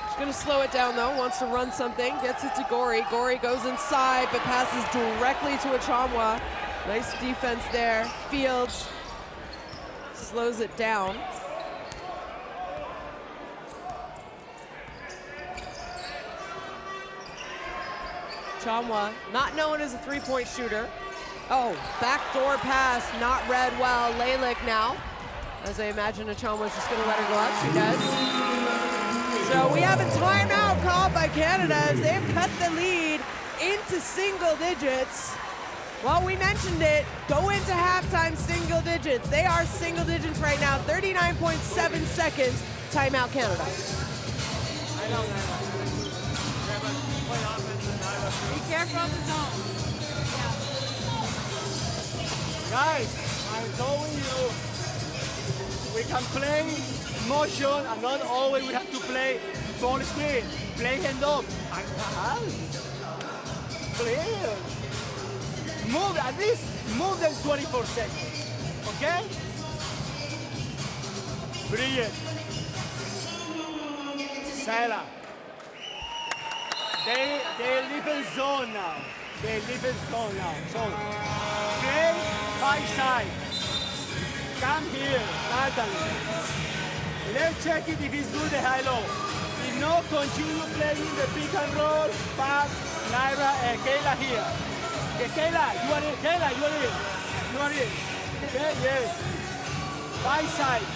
She's going to slow it down, though. Wants to run something. Gets it to Gori. Gori goes inside, but passes directly to Achomwa. Nice defense there. Fields slows it down. Achomwa, not known as a three-point shooter. Oh, backdoor pass, not read well. Lejlik now, as I imagine Achomwa's just going to let her go out. She does. So we have a timeout called by Canada as they've cut the lead into single digits. Well, we mentioned it. Go into halftime single digits. They are single digits right now. 39.7 seconds. Timeout, Canada. Be careful of the zone. Guys, I'm telling you, we can play motion and not always we have to play ball screen. Play handoff. Please. Move, at least move them 24 seconds. Okay? Brilliant. Salah. They live in zone now. They live in zone now. Zone. Okay, 5 side. Come here, Natalie. Let's check it if it's good the high-low. If not, continue playing the pick and roll. Pat, Naira, and Kayla here. Okay, Kayla, you are in. Kayla, you are in. You are in. Okay, yes. 5 side.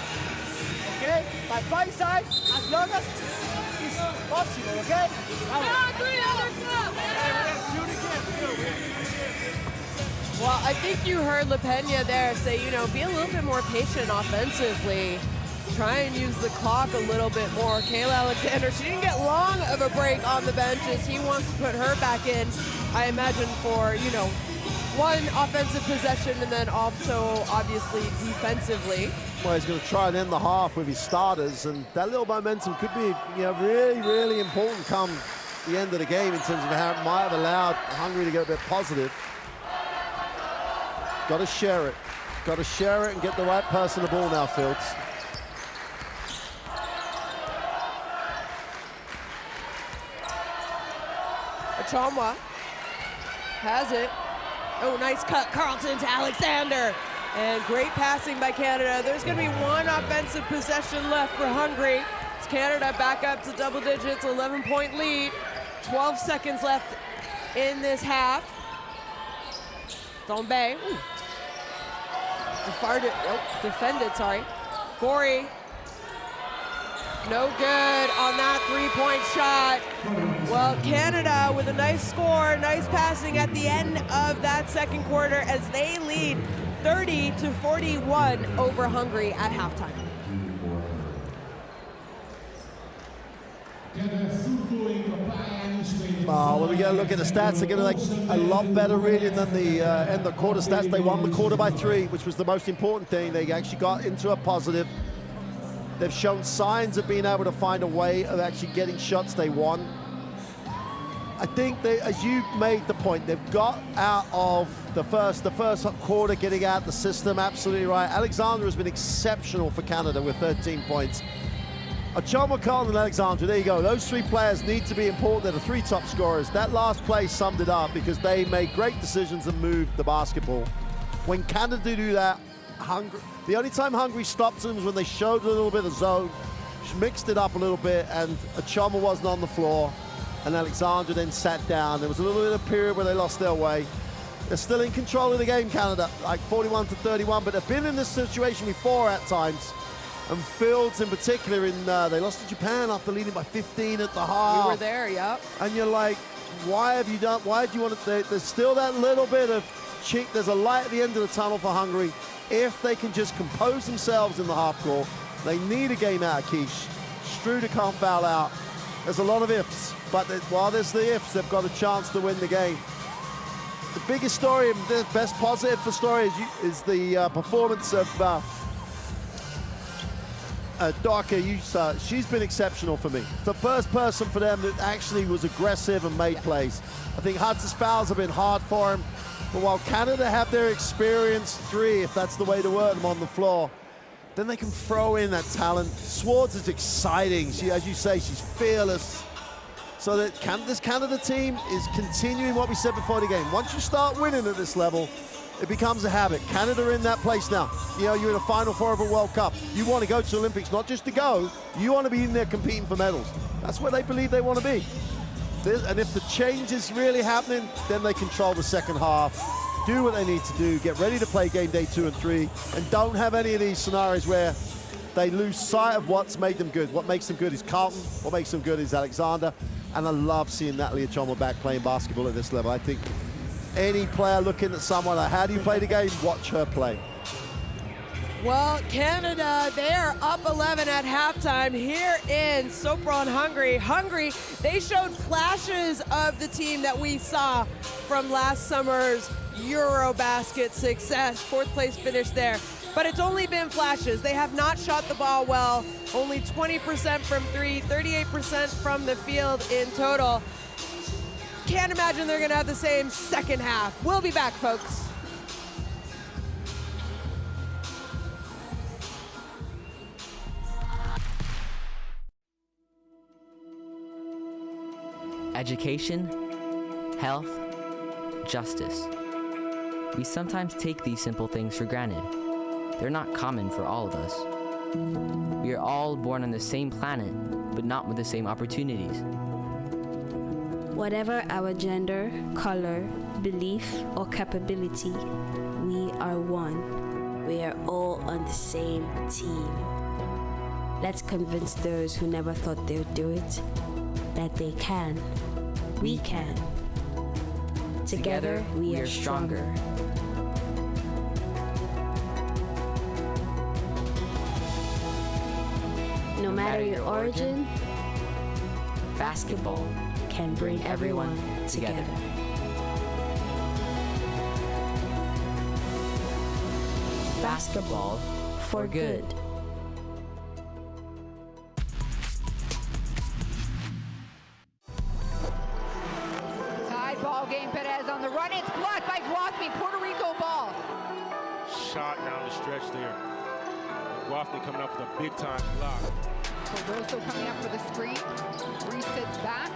Okay, but 5 side, as long as it's possible, okay? Well, I think you heard LaPena there say, you know, be a little bit more patient offensively. Try and use the clock a little bit more. Kayla Alexander, she didn't get long of a break on the benches. He wants to put her back in, I imagine, for, you know, one offensive possession and then also, obviously, defensively. Well, he's going to try and end the half with his starters, and that little momentum could be, you know, really, really important come the end of the game in terms of how it might have allowed Hungary to get a bit positive. Got to share it. Got to share it and get the right person the ball now, Fields. Achomwa has it. Oh, nice cut, Carlton to Alexander. And great passing by Canada. There's going to be one offensive possession left for Hungary. It's Canada back up to double digits, 11-point lead. 12 seconds left in this half. Dombe. Defended, sorry. Gorey. No good on that three-point shot. Well, Canada with a nice score, nice passing at the end of that second quarter as they lead 30-41 over Hungary at halftime. When we get a look at the stats, they're going to like a lot better really than the end of the quarter stats. They won the quarter by 3, which was the most important thing. They actually got into a positive. They've shown signs of being able to find a way of actually getting shots they want. I think they, as you made the point, they've got out of the first quarter, getting out the system, absolutely right. Alexander has been exceptional for Canada with 13 points. Achomwa, Carlton, and Alexander, there you go. Those 3 players need to be important. They're the 3 top scorers. That last play summed it up because they made great decisions and moved the basketball. When Canada do that, the only time Hungary stopped them was when they showed a little bit of zone, mixed it up a little bit, and Achomwa wasn't on the floor, and Alexander then sat down. There was a little bit of period where they lost their way. They're still in control of the game, Canada, like 41-31, but they've been in this situation before at times. And Fields in particular, they lost to Japan after leading by 15 at the half. We were there, yep. And you're like, why do you want to, there's still that little bit of chink, there's a light at the end of the tunnel for Hungary. If they can just compose themselves in the half court, they need a game out of Quiche. Struder can't foul out. There's a lot of ifs, but while there's the ifs, they've got a chance to win the game. The biggest story, the best positive for story is the performance of Darka. She's been exceptional for me. The first person for them that actually was aggressive and made plays. I think Hudson's fouls have been hard for him. But while Canada have their experienced 3, if that's the way to work them on the floor, then they can throw in that talent. Swartz is exciting. As you say, she's fearless. So that this Canada team is continuing what we said before the game. Once you start winning at this level, it becomes a habit. Canada are in that place now. You know, you're in a Final Four of a World Cup. You want to go to the Olympics, not just to go. You want to be in there competing for medals. That's where they believe they want to be. And if the change is really happening, then they control the second half, do what they need to do, get ready to play game day 2 and 3, and don't have any of these scenarios where they lose sight of what's made them good. What makes them good is Carlton, what makes them good is Alexander, and I love seeing Natalie Achomwa back playing basketball at this level. I think any player looking at someone like, how do you play the game? Watch her play. Well, Canada, they are up 11 at halftime here in Sopron, Hungary. Hungary, they showed flashes of the team that we saw from last summer's Eurobasket success. 4th place finish there. But it's only been flashes. They have not shot the ball well. Only 20% from 3, 38% from the field in total. Can't imagine they're going to have the same second half. We'll be back, folks. education, health, justice. We sometimes take these simple things for granted. They're not common for all of us. We are all born on the same planet, but not with the same opportunities. Whatever our gender, color, belief, or capability, we are one. We are all on the same team. Let's convince those who never thought they would do it that they can. We can. Together, we are stronger. No matter your origin, basketball can bring everyone together. Basketball for good. Tied ball game. Perez on the run. It's blocked by Guathmy. Puerto Rico ball. Shot down the stretch there. Guathny coming up with a big time block. Cardoso coming up for the screen. Resits back.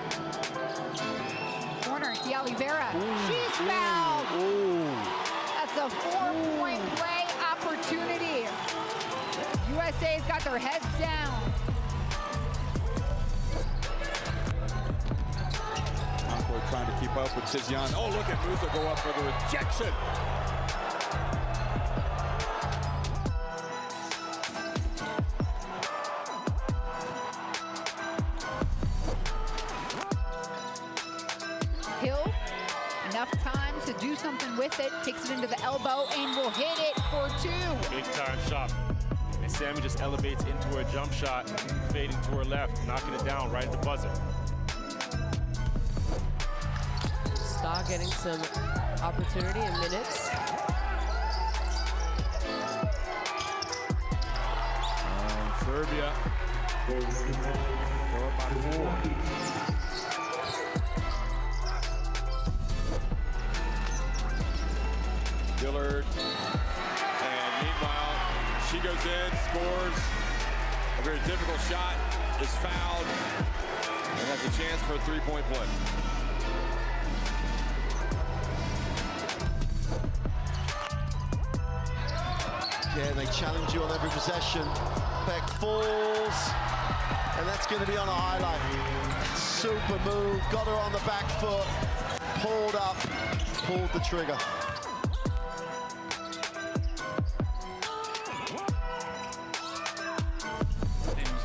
Corner, De Oliveira. She's fouled. That's a 4-point play opportunity. USA's got their heads down. Encore trying to keep up with Tizian. Oh, look at Musa go up for the rejection. Hill, enough time to do something with it, takes it into the elbow and will hit it for two. Big time shot. And Sammy just elevates into her jump shot, fading to her left, knocking it down right at the buzzer. Star getting some opportunity and minutes. Serbia. 4-by-4. Dillard, and meanwhile, she goes in, scores. A very difficult shot, is fouled, and has a chance for a three-point play. Yeah, they challenge you on every possession. Beck falls, and that's going to be on a highlight. Super move, got her on the back foot, pulled up, pulled the trigger.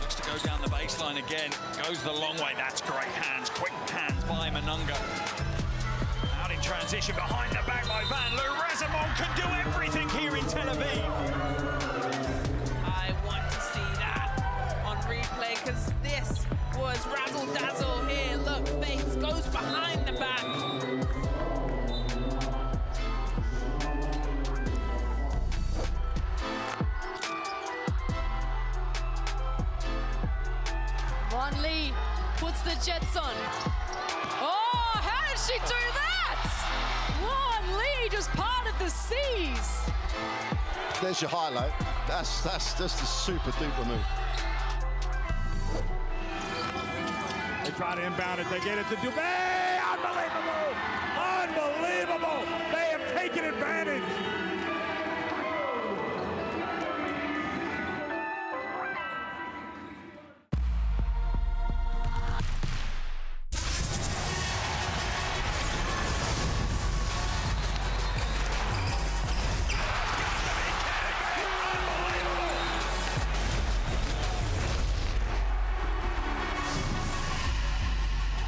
Looks to go down the baseline again, goes the long way. That's great hands, quick hands by Manunga. Out in transition, behind the back by Van Loo. Razamon can do everything here in Tel Aviv. I want to see that on replay, because this was razzle-dazzle here. Look, Bates goes behind the back. Ron Lee puts the Jets on. Oh, how did she do that? Ron Lee just parted the seas. There's your highlight. That's just a super duper move. They try to inbound it, they get it to Dubé. Unbelievable! Unbelievable! They have taken advantage.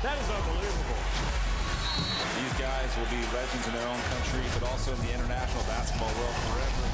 That is unbelievable. These guys will be legends in their own country, but also in the international basketball world forever.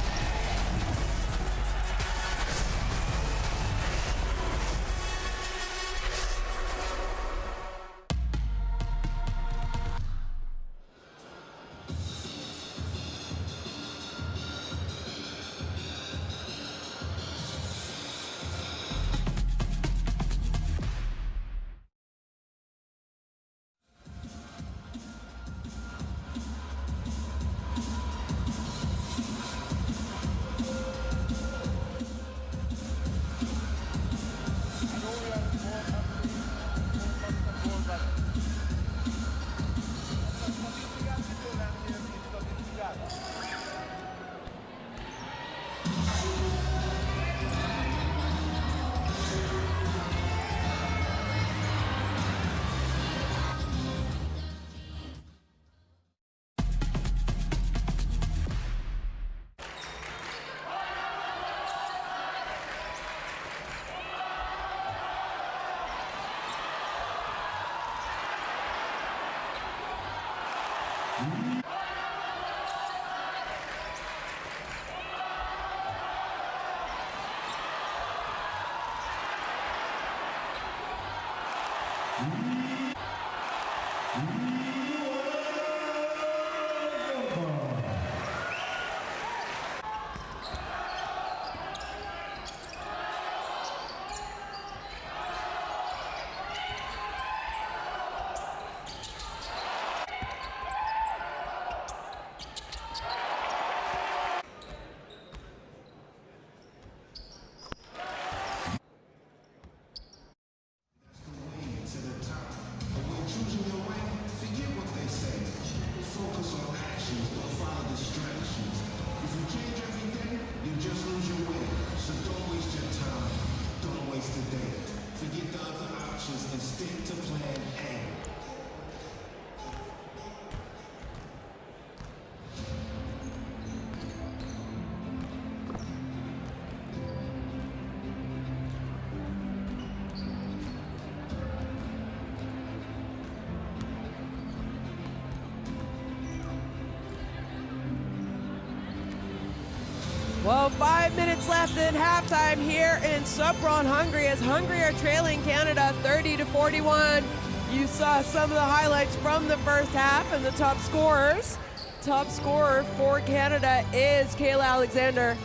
Well, 5 minutes left in halftime here in Sopron, Hungary, as Hungary are trailing Canada 30-41. You saw some of the highlights from the first half and the top scorers. Top scorer for Canada is Kayla Alexander.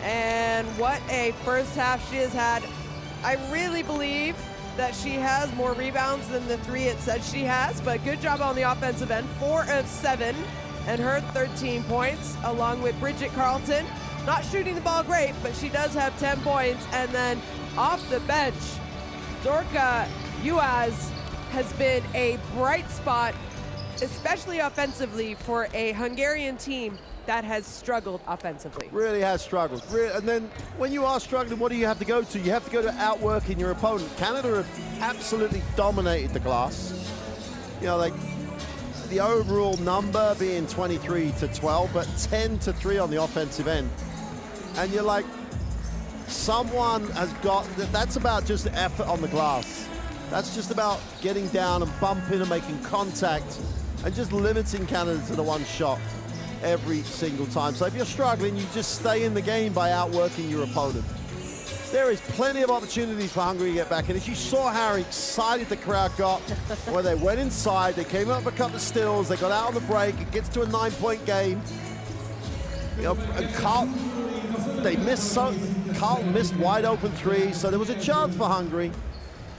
And what a first half she has had. I really believe that she has more rebounds than the 3 it says she has, but good job on the offensive end. 4 of 7 and her 13 points, along with Bridget Carlton. Not shooting the ball great, but she does have 10 points. And then off the bench, Dorka Uaz has been a bright spot, especially offensively, for a Hungarian team that has struggled offensively. Really has struggled. And then when you are struggling, what do you have to go to? You have to go to outworking your opponent. Canada have absolutely dominated the glass. You know, like the overall number being 23-12, but 10-3 on the offensive end. And you're like, someone has got, that's about just effort on the glass. That's just about getting down and bumping and making contact and just limiting Canada to the one shot every single time. So if you're struggling, you just stay in the game by outworking your opponent. There is plenty of opportunities for Hungary to get back. And as you saw how excited the crowd got when they went inside, they came up with a couple of steals, they got out on the break, it gets to a 9-point game. You know, and Carlton missed wide open threes, so there was a chance for Hungary.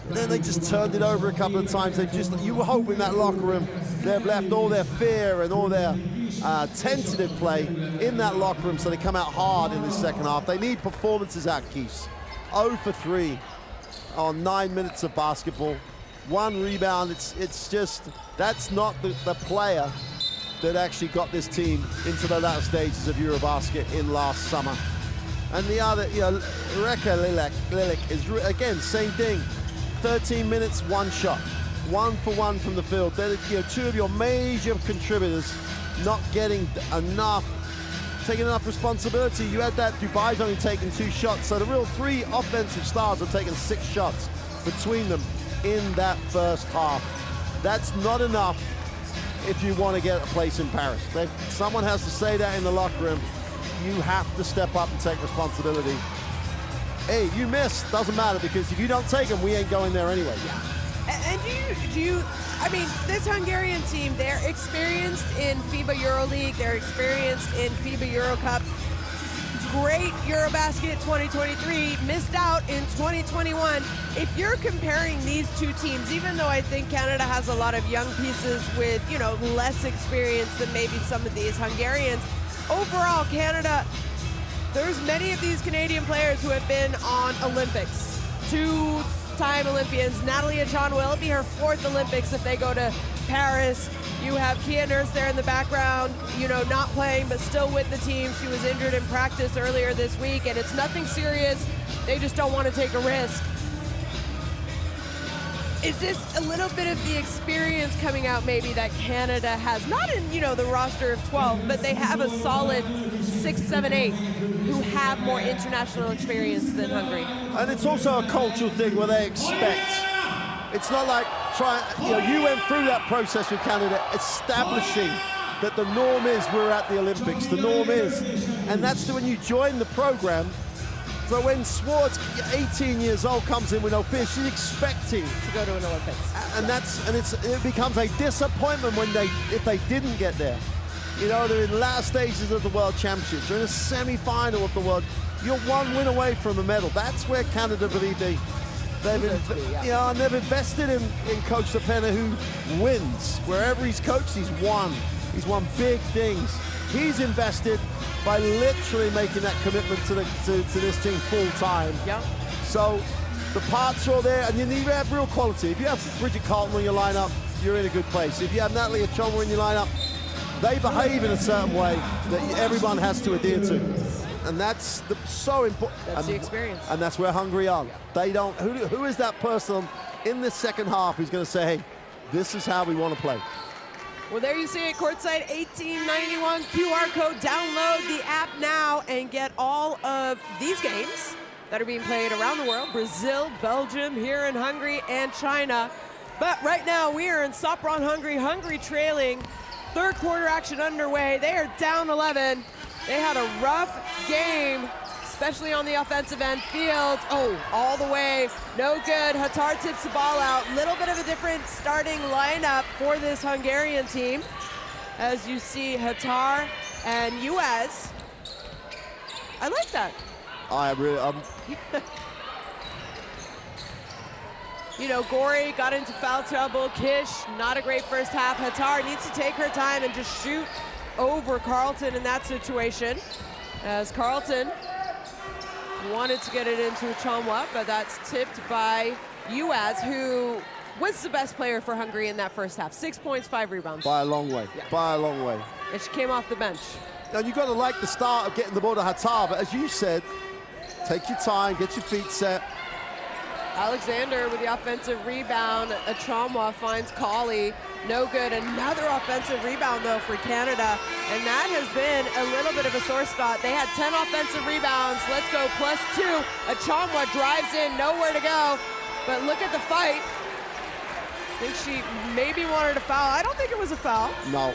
And then they just turned it over a couple of times. You were hoping that locker room, they've left all their fear and all their tentative play in that locker room, so they come out hard in the second half. They need performances out, Keith. 0 for 3 on 9 minutes of basketball. 1 rebound. It's just, that's not the player that actually got this team into the latter stages of Eurobasket in last summer. And the other, you know, Reka Lilik is, again, same thing. 13 minutes, 1 shot. 1 for 1 from the field. They're, you know, 2 of your major contributors not getting enough, taking enough responsibility. You had that, Dubai's only taken 2 shots, so the real 3 offensive stars have taken 6 shots between them in that first half. That's not enough if you want to get a place in Paris. Someone has to say that in the locker room. You have to step up and take responsibility. Hey, you missed, doesn't matter, because if you don't take them, we ain't going there anyway. Yeah. And do you, I mean, this Hungarian team, they're experienced in FIBA EuroLeague, they're experienced in FIBA EuroCup. Great Eurobasket 2023, missed out in 2021. If you're comparing these 2 teams, even though I think Canada has a lot of young pieces with, you know, less experience than maybe some of these Hungarians, overall, Canada, there's many of these Canadian players who have been on Olympics. 2-time Olympians. Natalie Achon will be her 4th Olympics if they go to Paris. You have Kia Nurse there in the background, you know, not playing, but still with the team. She was injured in practice earlier this week, and it's nothing serious. They just don't want to take a risk. Is this a little bit of the experience coming out maybe that Canada has? Not in, you know, the roster of 12, but they have a solid 6, 7, 8 who have more international experience than Hungary. And it's also a cultural thing where they expect. It's not like you went through that process with Canada, establishing that the norm is we're at the Olympics. The norm is. And that's when you join the program. So when Swartz, 18 years old, comes in with no fear, she's expecting to go to an Olympics. And it becomes a disappointment if they didn't get there. You know, they're in last stages of the World Championships. They're in a semi-final of the World. You're one win away from a medal. That's where Canada believe they've invested in Coach Sepena, who wins. Wherever he's coached, he's won. He's won big things. He's invested by literally making that commitment to this team full time. Yeah. So the parts are all there, and you need to have real quality. If you have Bridget Carlton in your lineup, you're in a good place. If you have Natalie Achonwa in your lineup, they behave in a certain way that everyone has to adhere to. And that's so important. That's the experience. And that's where Hungary are. Yeah. They don't, who is that person in the second half who's going to say, hey, this is how we want to play? Well, there you see it, courtside 1891 QR code. Download the app now and get all of these games that are being played around the world. Brazil, Belgium, here in Hungary, and China. But right now, we are in Sopron, Hungary. Hungary trailing. Third quarter action underway. They are down 11. They had a rough game, especially on the offensive end. Fields, all the way, no good. Hatar tips the ball out. Little bit of a different starting lineup for this Hungarian team. As you see, Hatar and Uez. I like that. I really, You know, Gori got into foul trouble. Kish, not a great first half. Hatar needs to take her time and just shoot over Carlton in that situation, as Carlton wanted to get it into Achonwa, but that's tipped by Uez, who was the best player for Hungary in that first half. 6 points, 5 rebounds. by a long way, by a long way. And she came off the bench. Now, you've got to like the start of getting the ball to Hatar, but as you said, take your time, get your feet set. Alexander with the offensive rebound. Achonwa finds Colley. No good. Another offensive rebound, though, for Canada. And that has been a little bit of a sore spot. They had 10 offensive rebounds. Let's go +2. Achonwa drives in, nowhere to go. But look at the fight. I think she maybe wanted a foul. I don't think it was a foul. No.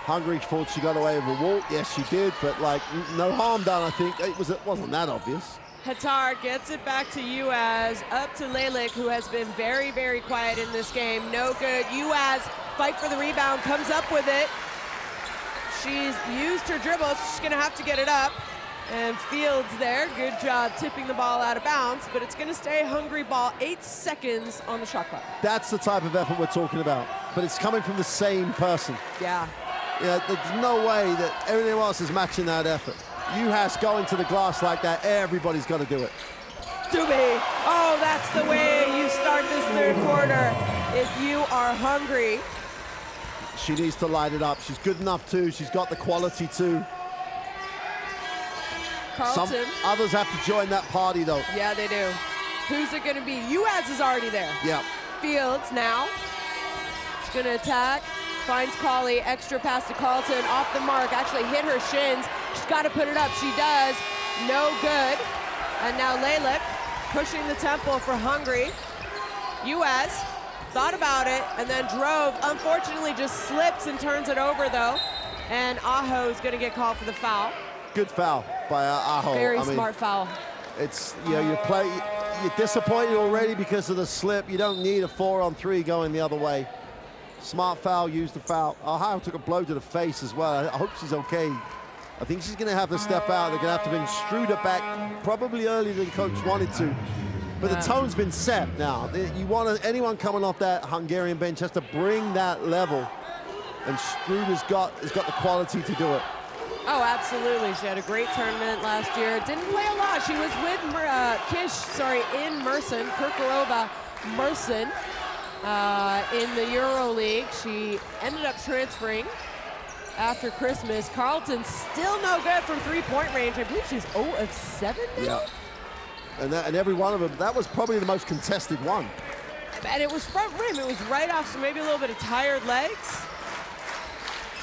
Hungary thought she got away with a walk. Yes, she did, but like no harm done, I think. It wasn't that obvious. Hatar gets it back to Uez, up to Lelik, who has been very, very quiet in this game. No good. Uez, fight for the rebound, comes up with it. She's used her dribble, so she's gonna have to get it up. And Fields there, good job tipping the ball out of bounds, but it's gonna stay Hungary ball, 8 seconds on the shot clock. That's the type of effort we're talking about, but it's coming from the same person. Yeah. Yeah, there's no way that everyone else is matching that effort. Uhas going to the glass like that, everybody's got to do it. Dubé, oh, that's the way you start this third quarter if you are Hungary. She needs to light it up. She's good enough too. She's got the quality too. Carlton. Some others have to join that party though. Yeah, they do. Who's it going to be? Uez is already there. Yeah. Fields now. She's going to attack. Finds Colley, extra pass to Carlton, off the mark, actually hit her shins. She's got to put it up, she does. No good. And now Lelik pushing the tempo for Hungary. Uez thought about it and then drove. Unfortunately, just slips and turns it over though. And Aho is going to get called for the foul. Good foul by Aho. Very smart foul. It's, you know, you're disappointed already because of the slip. You don't need a 4-on-3 going the other way. Smart foul, used the foul. Aho took a blow to the face as well. I hope she's okay. I think she's going to have to step out. They're going to have to bring Struder back probably earlier than coach wanted to. But the tone's been set now. You want anyone coming off that Hungarian bench has to bring that level. And Struder's has got the quality to do it. Oh, absolutely. She had a great tournament last year. Didn't play a lot. She was with in Mersin, Kirkorova Mersin. In the EuroLeague. She ended up transferring after Christmas. Carlton still no good from three-point range. I believe she's 0 of 7 now. Yeah. And every one of them, that was probably the most contested one. And it was front rim. It was right off, so maybe a little bit of tired legs.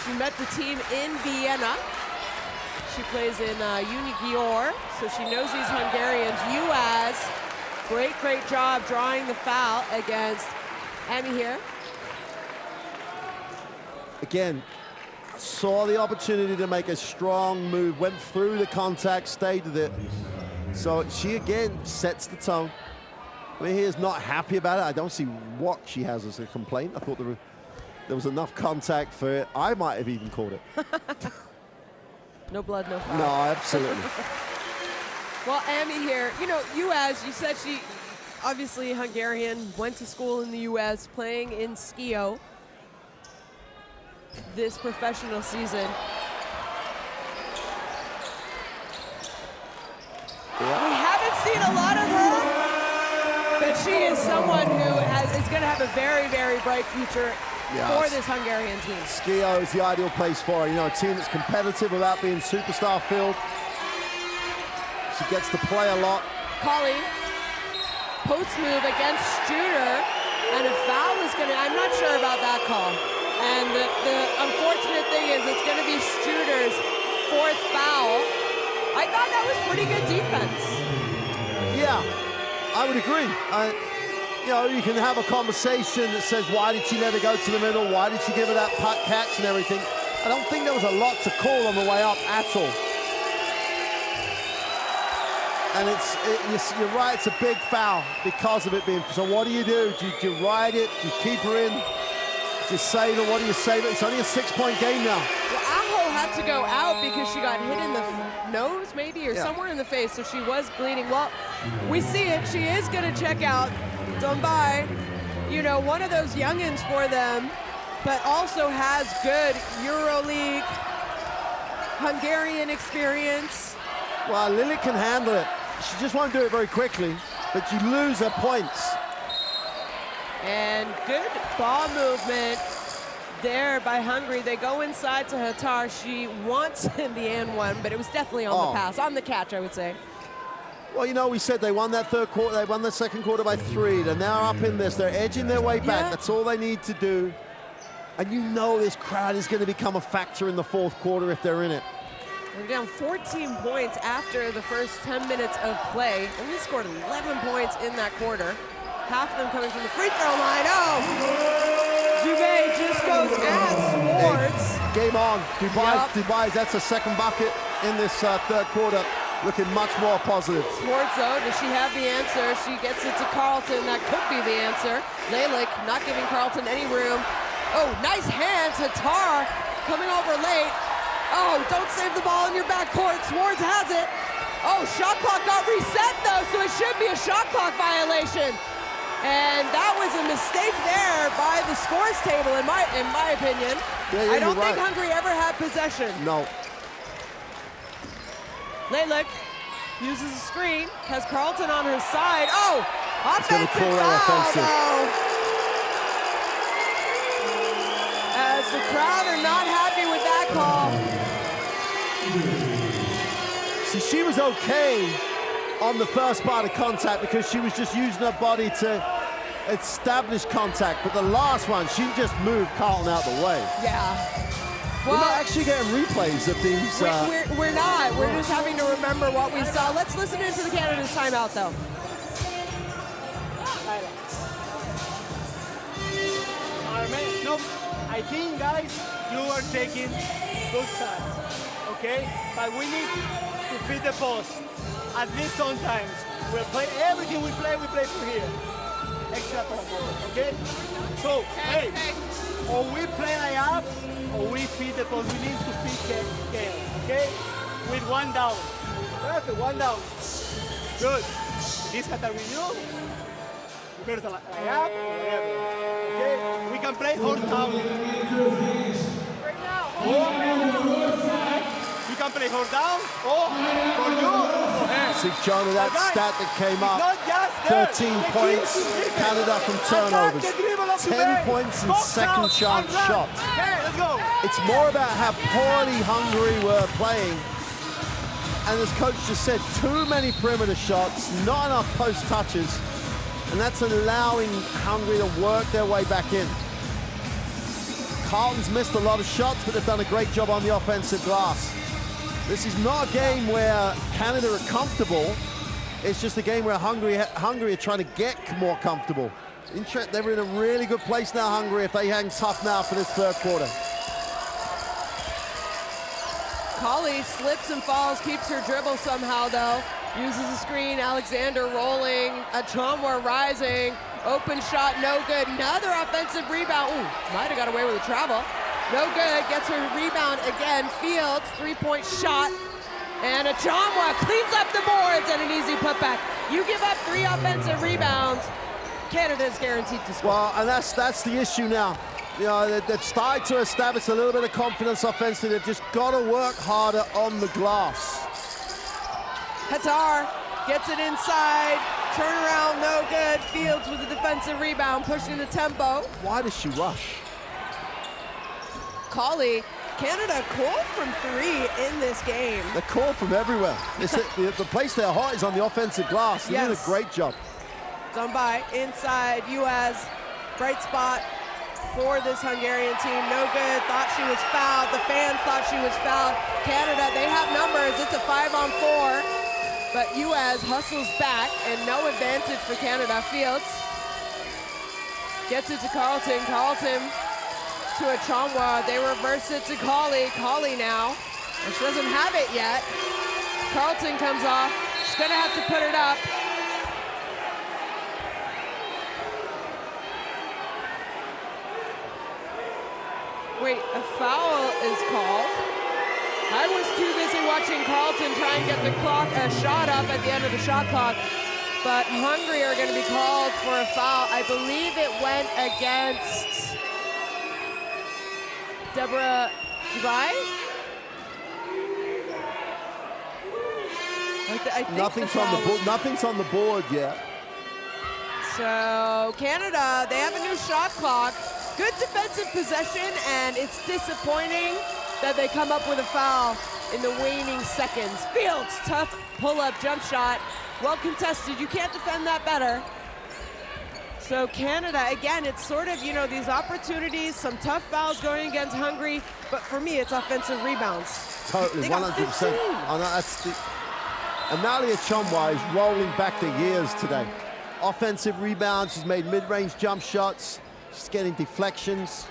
She met the team in Vienna. She plays in Unigior, so she knows these Hungarians. Uez, great job drawing the foul against Amy here. again, saw the opportunity to make a strong move, went through the contact, stayed with it. So she again sets the tone. I mean, he is not happy about it. I don't see what she has as a complaint. I thought there was enough contact for it. I might have even called it. No blood, no foul. No, absolutely. Well, Amy here, you know, you said she, obviously Hungarian, went to school in the U.S., playing in Skio this professional season. Yeah. We haven't seen a lot of her, but she is someone who is going to have a very, very bright future for this Hungarian team. Skio is the ideal place for her. You know, a team that's competitive without being superstar filled. She gets to play a lot. Collie, post move against Studer, and a foul is going to, I'm not sure about that call. And the unfortunate thing is it's going to be Studer's 4th foul. I thought that was pretty good defense. Yeah, I would agree. You know, you can have a conversation that says, why did she let her go to the middle? Why did she give her that puck catch and everything? I don't think there was a lot to call on the way up at all. And you're right, it's a big foul because of it being, so what do? Do you ride it? Do you keep her in? Do you save it? What do you save it? It's only a 6-point game now. Well, Aho had to go out because she got hit in the nose maybe, or somewhere in the face, so she was bleeding. Well, we see it, she is gonna check out. Dombai, you know, one of those youngins for them, but also has good EuroLeague, Hungarian experience. Well, Lily can handle it. She just won't do it very quickly, but you lose her points. And good ball movement there by Hungary. They go inside to Hatar. She wants in the end one, but it was definitely on the pass, on the catch, I would say. Well, you know, we said they won that third quarter, they won the second quarter by 3. They're now up in this. They're edging their way back. That's all they need to do. And you know this crowd is going to become a factor in the 4th quarter if they're in it. They're down 14 points after the first 10 minutes of play. And we scored 11 points in that quarter. Half of them coming from the free throw line. Oh! Dubé just goes at Swartz. Game on. Dubai, that's a second bucket in this 3rd quarter. Looking much more positive. Swartz, though, does she have the answer? She gets it to Carlton. That could be the answer. Lalick not giving Carlton any room. Oh, nice hands. Hatar coming over late. Oh, don't save the ball in your backcourt. Swartz has it. Oh, shot clock got reset, though, so it should be a shot clock violation. And that was a mistake there by the scores table, in my opinion. I don't think Hungary ever had possession. No. Lalick uses a screen, has Carlton on her side. Oh, offensive foul, though. As the crowd are not happy with that call. See, she was okay on the first part of contact because she was just using her body to establish contact, but the last one, she just moved Carlton out the way. Yeah. Well, we're not actually getting replays of these. We're not. We're just having to remember what we saw. Let's listen into the Canada's timeout, though. No, I think, guys, you are taking both sides, okay? But we need to feed the post. At least sometimes. We'll play everything we play from here. Extra combo, okay? So, hey, or we play like up, or we feed the post. We need to feed Gale, okay? With 1 down. Perfect, 1 down. Good. This Catarino, we better like up, whatever. Okay? We can play horse down. Right now. You can play horse down, or for you. See, John, that stat that came up, 13 points, Canada from turnovers, 10 points in second chance shots. It's more about how poorly Hungary were playing. And as coach just said, too many perimeter shots, not enough post touches, and that's allowing Hungary to work their way back in. Carlton's missed a lot of shots, but they've done a great job on the offensive glass. This is not a game where Canada are comfortable. It's just a game where Hungary are trying to get more comfortable. They're in a really good place now, Hungary, if they hang tough now for this third quarter. Colley slips and falls, keeps her dribble somehow though. Uses the screen, Alexander rolling, Achomwa rising. Open shot, no good. Another offensive rebound. Ooh, might have got away with a travel. No good, gets her rebound again. Fields, three-point shot. And Achomwa cleans up the boards and an easy putback. You give up 3 offensive rebounds, Canada's guaranteed to score. Well, and that's the issue now. You know, they've started to establish a little bit of confidence offensively. They've just got to work harder on the glass. Hatar gets it inside, turnaround, no good. Fields with a defensive rebound, pushing the tempo. Why does she rush? Colley, Canada cold from 3 in this game. They're cold from everywhere. The place they're hot is on the offensive glass. They're doing a great job. Done by inside, U.S. bright spot for this Hungarian team. No good, thought she was fouled. The fans thought she was fouled. Canada, they have numbers. It's a 5-on-4. But U.S. hustles back and no advantage for Canada. Fields gets it to Carlton. Carlton to Achomwa. They reverse it to Colley. Colley now. And she doesn't have it yet. Carlton comes off. She's gonna have to put it up. Wait, a foul is called. I was too busy watching Carlton try and get the clock a shot up at the end of the shot clock, but Hungary are going to be called for a foul. I believe it went against Deborah Dubai. Nothing's on the board yet. So Canada, they have a new shot clock. Good defensive possession, and it's disappointing that they come up with a foul in the waning seconds. Fields, tough pull-up jump shot. Well contested, you can't defend that better. So Canada, again, it's sort of, you know, these opportunities, some tough fouls going against Hungary, but for me, it's offensive rebounds. Totally, 100%. Oh, no, that's the... And Nalia Achomwa is rolling back the years today. Offensive rebounds, she's made mid-range jump shots, she's getting deflections.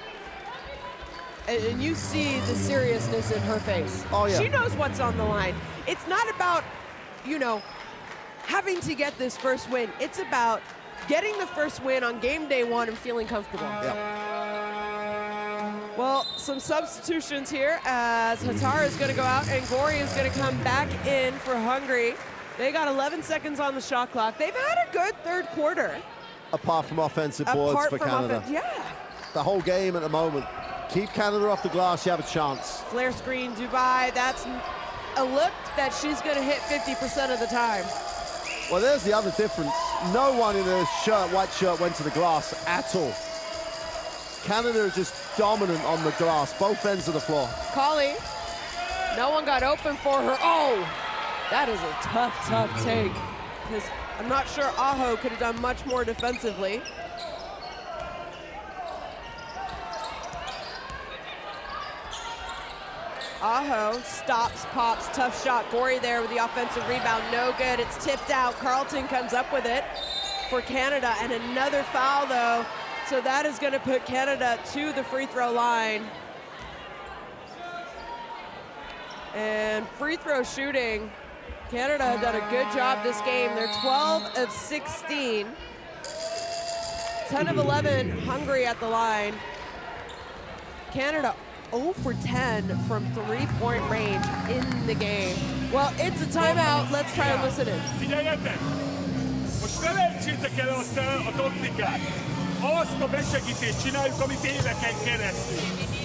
And you see the seriousness in her face. Oh, yeah. She knows what's on the line. It's not about, you know, having to get this first win. It's about getting the first win on game day 1 and feeling comfortable. Yeah. Well, some substitutions here as Hatar is going to go out and Gori is going to come back in for Hungary. They got 11 seconds on the shot clock. They've had a good third quarter. Apart from offensive boards for Canada. Yeah. The whole game at the moment. Keep Canada off the glass, you have a chance. Flare screen, Dubai, that's a look that she's gonna hit 50% of the time. Well, there's the other difference. No one in a white shirt went to the glass at all. Canada is just dominant on the glass, both ends of the floor. Colley, no one got open for her. Oh, that is a tough take. Because I'm not sure Aho could have done much more defensively. Aho stops, pops, tough shot. Gori there with the offensive rebound, no good. It's tipped out. Carlton comes up with it for Canada, and another foul though. So that is going to put Canada to the free throw line. And free throw shooting, Canada have done a good job this game. They're 12 of 16. 10 of 11, Hungary at the line. Canada 0 for 10 from three-point range in the game. Well, it's a timeout. Let's try and listen in. Figyeljetek! Most felejtsétek el azt a taktikát. Azt a besegítést csináljuk, amit éveken keresztül.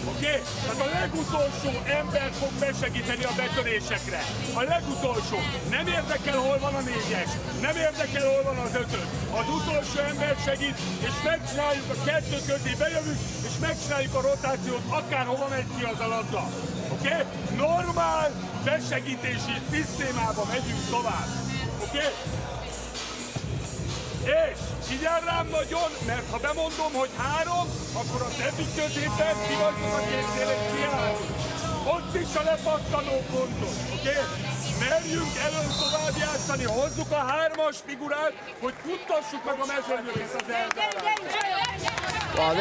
Oké? Tehát a legutolsó ember fog besegíteni a betörésekre. A legutolsó. Nem érdekel, hol van a 4-es. Nem érdekel, hol van az 5-ös. Az utolsó ember segít, és megcsináljuk a kettő közé, bejövünk, és megcsináljuk a rotációt, akárhova megy ki az a labda. Oké? Normál besegítési szisztémába megyünk tovább. Oké? És figyelj rám nagyon, mert ha bemondom, hogy 3, akkor a többi középen ki vagytok a két szélen kiállni. Ott is a lepattanó pontos, oké? merjünk elől tovább játszani, hozzuk a 3-as figurát, hogy futtassuk meg a mezőnyöket az elzárásra. Well,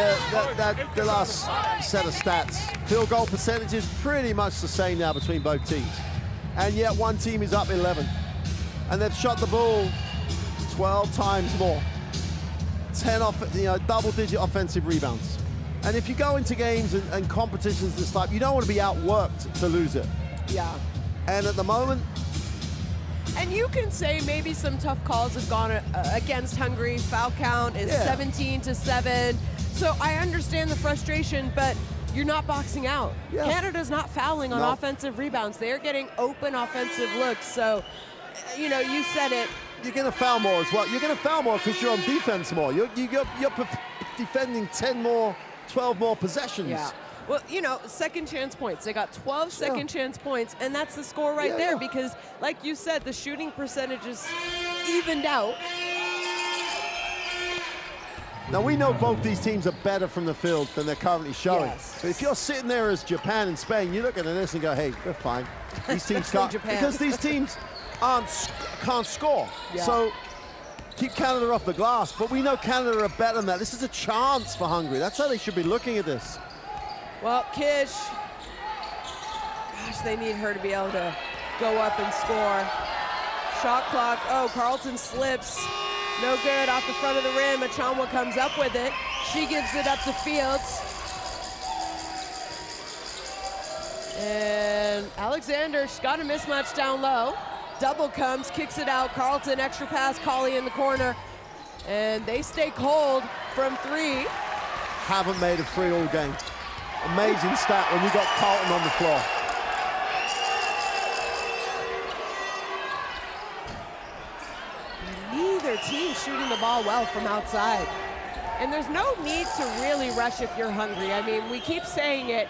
the last set of stats, field goal percentage is pretty much the same now between both teams. And yet one team is up 11. And they've shot the ball 12 times more. 10 double-digit offensive rebounds. And if you go into games and competitions this type, you don't want to be outworked to lose it. Yeah. And at the moment, and you can say maybe some tough calls have gone against Hungary. Foul count is 17-7. So I understand the frustration, but you're not boxing out. Yeah. Canada's not fouling on offensive rebounds. They're getting open offensive looks. So, you know, you said it. You're going to foul more as well. You're going to foul more because you're on defense more. You're defending 10 more, 12 more possessions. Yeah. Well, you know, second chance points. They got 12 second chance points, and that's the score right there because, like you said, the shooting percentage is evened out. Now, we know both these teams are better from the field than they're currently showing. Yes. But if you're sitting there as Japan and Spain, you look at this and go, hey, they're fine. These teams can't, because these teams can't score. Yeah. So keep Canada off the glass. But we know Canada are better than that. This is a chance for Hungary. That's how they should be looking at this. Well, Kish, gosh, they need her to be able to go up and score. Shot clock, oh, Carlton slips. No good off the front of the rim. Achanwa comes up with it. She gives it up to Fields. And Alexander, she's got a mismatch down low. Double comes, kicks it out. Carlton, extra pass, Colley in the corner. And they stay cold from three. Haven't made a free all game. Amazing stat when you got Carlton on the floor. Neither team shooting the ball well from outside. And there's no need to really rush if you're hungry. I mean, we keep saying it.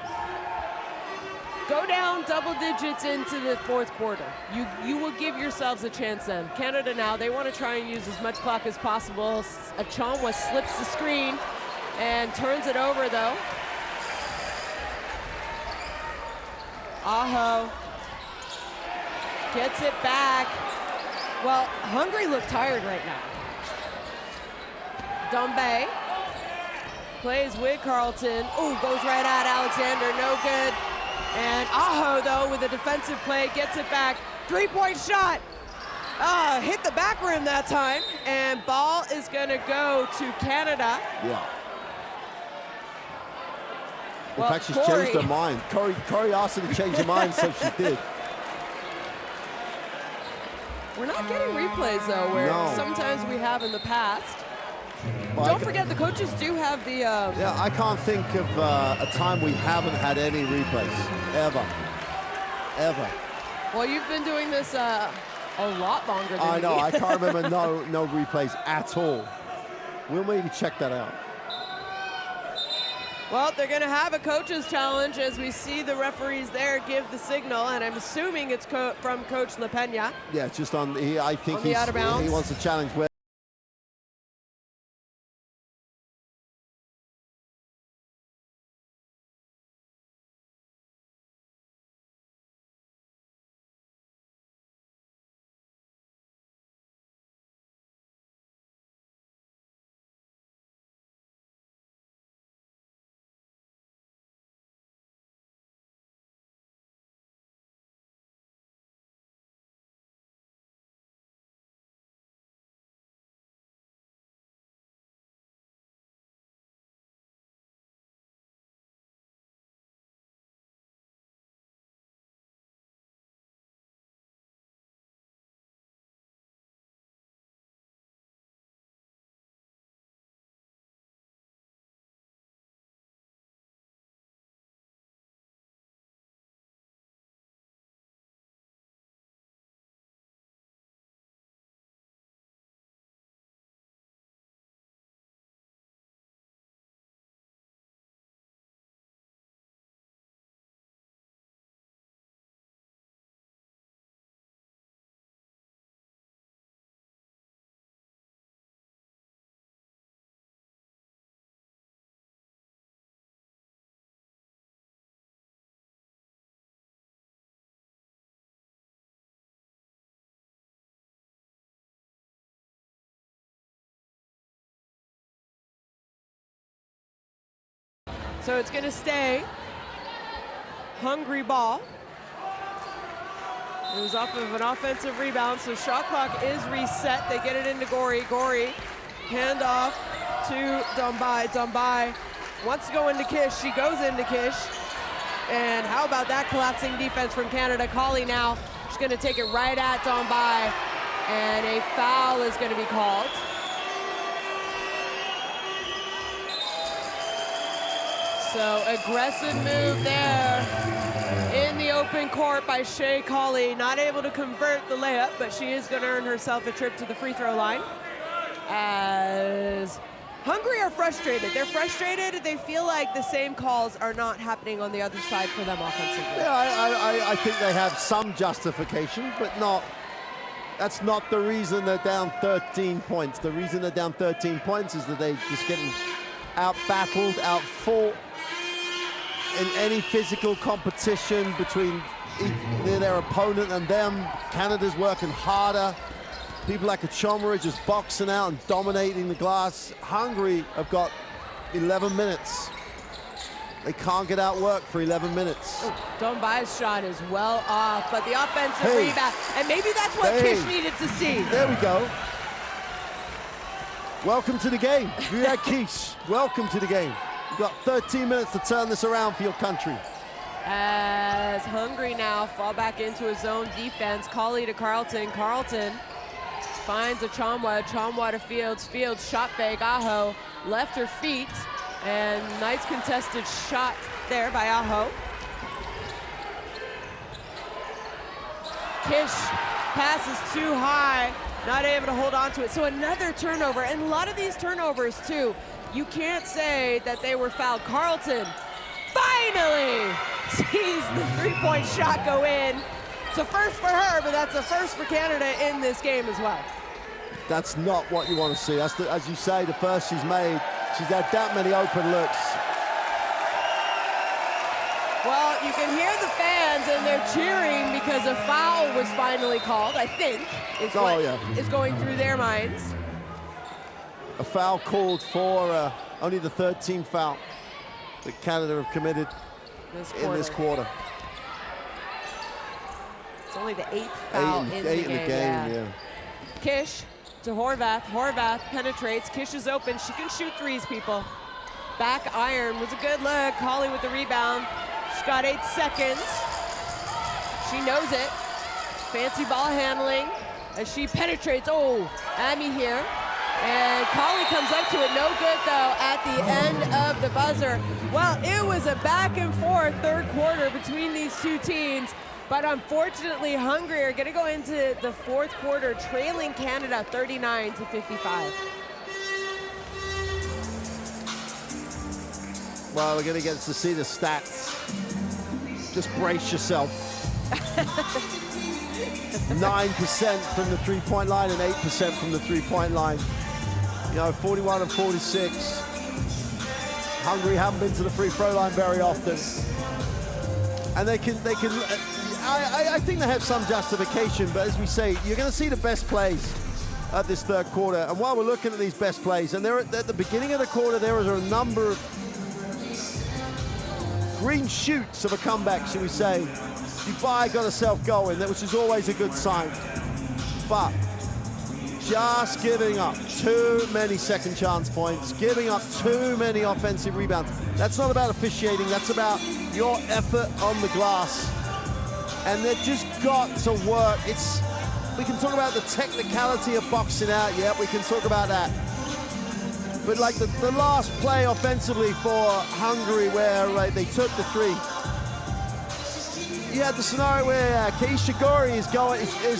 Go down double digits into the fourth quarter. You will give yourselves a chance then. Canada now, they want to try and use as much clock as possible. Achanwa slips the screen and turns it over though. Aho gets it back. Well, Hungary look tired right now. Dombe plays with Carlton. Ooh, goes right at Alexander, no good. And Aho, though, with a defensive play, gets it back. Three-point shot. Hit the back rim that time. And ball is going to go to Canada. Yeah. In Well, fact, she's changed her mind. Corey asked her to change her mind, so she did. We're not getting replays, though, where sometimes we have in the past. Well, Don't forget, the coaches do have the... Yeah, I can't think of a time we haven't had any replays, ever. Ever. Well, you've been doing this a lot longer than I know, me. I can't remember no replays at all. We'll maybe check that out. Well, they're going to have a coach's challenge as we see the referees there give the signal, and I'm assuming it's from Coach LaPena. Yeah, just on, I think he wants to challenge where So it's gonna stay Hungary ball. It was off of an offensive rebound, so shot clock is reset. They get it into Gori. Gori, hand off to Dombai. Dombai wants to go into Kish. She goes into Kish. And how about that collapsing defense from Canada? Colley now, she's gonna take it right at Dombai, and a foul is gonna be called. So aggressive move there in the open court by Shea Colley. Not able to convert the layup, but she is gonna earn herself a trip to the free throw line. As Hungary are frustrated. They're frustrated. They feel like the same calls are not happening on the other side for them offensively. Yeah, I think they have some justification, but not. That's not the reason they're down 13 points. The reason they're down 13 points is that they're just getting out-battled, out-fought in any physical competition between their opponent and them. Canada's working harder. People like Achomra are just boxing out and dominating the glass. Hungary have got 11 minutes. They can't get out work for 11 minutes. Dombai's shot is well off, but the offensive rebound, and maybe that's what Kish needed to see. There we go. Welcome to the game. Riyad Kish, welcome to the game. You've got 13 minutes to turn this around for your country. As Hungary now fall back into a zone defense. Colley to Carlton. Carlton finds Achomwa. Achomwa to Fields. Fields shot fake. Aho left her feet. And nice contested shot there by Aho. Kish passes too high. Not able to hold on to it. So another turnover. And a lot of these turnovers too, you can't say that they were fouled. Carlton finally sees the three-point shot go in. It's a first for her, but that's a first for Canada in this game as well. That's not what you want to see. That's as you say, the first she's made. She's had that many open looks. Well, you can hear the fans, and they're cheering because a foul was finally called, I think, is what is going through their minds. A foul called for only the third team foul that Canada have committed in this quarter. It's only the eighth foul in the game. Yeah. Kish to Horvath. Horvath penetrates. Kish is open. She can shoot threes, people. Back iron was a good look. Colley with the rebound. She's got 8 seconds. She knows it. Fancy ball handling as she penetrates. Oh, Amy here. And Colley comes up to it. No good, though, at the end of the buzzer. Well, it was a back and forth third quarter between these two teams. But unfortunately, Hungary are going to go into the fourth quarter trailing Canada 39-55. Well, we're going to get to see the stats. Just brace yourself. 9% from the three-point line and 8% from the three-point line. You know, 41 and 46. Hungary haven't been to the free throw line very often. And I think they have some justification, but as we say, you're going to see the best plays of this third quarter. And while we're looking at these best plays, and they're at the beginning of the quarter, there was a number of green shoots of a comeback, shall we say. Dubai got herself going, which is always a good sign. But just giving up too many second chance points, giving up too many offensive rebounds. That's not about officiating, that's about your effort on the glass. And they've just got to work. We can talk about the technicality of boxing out, yeah, we can talk about that. But like the last play offensively for Hungary where they took the three, you had the scenario where Keisha Gori is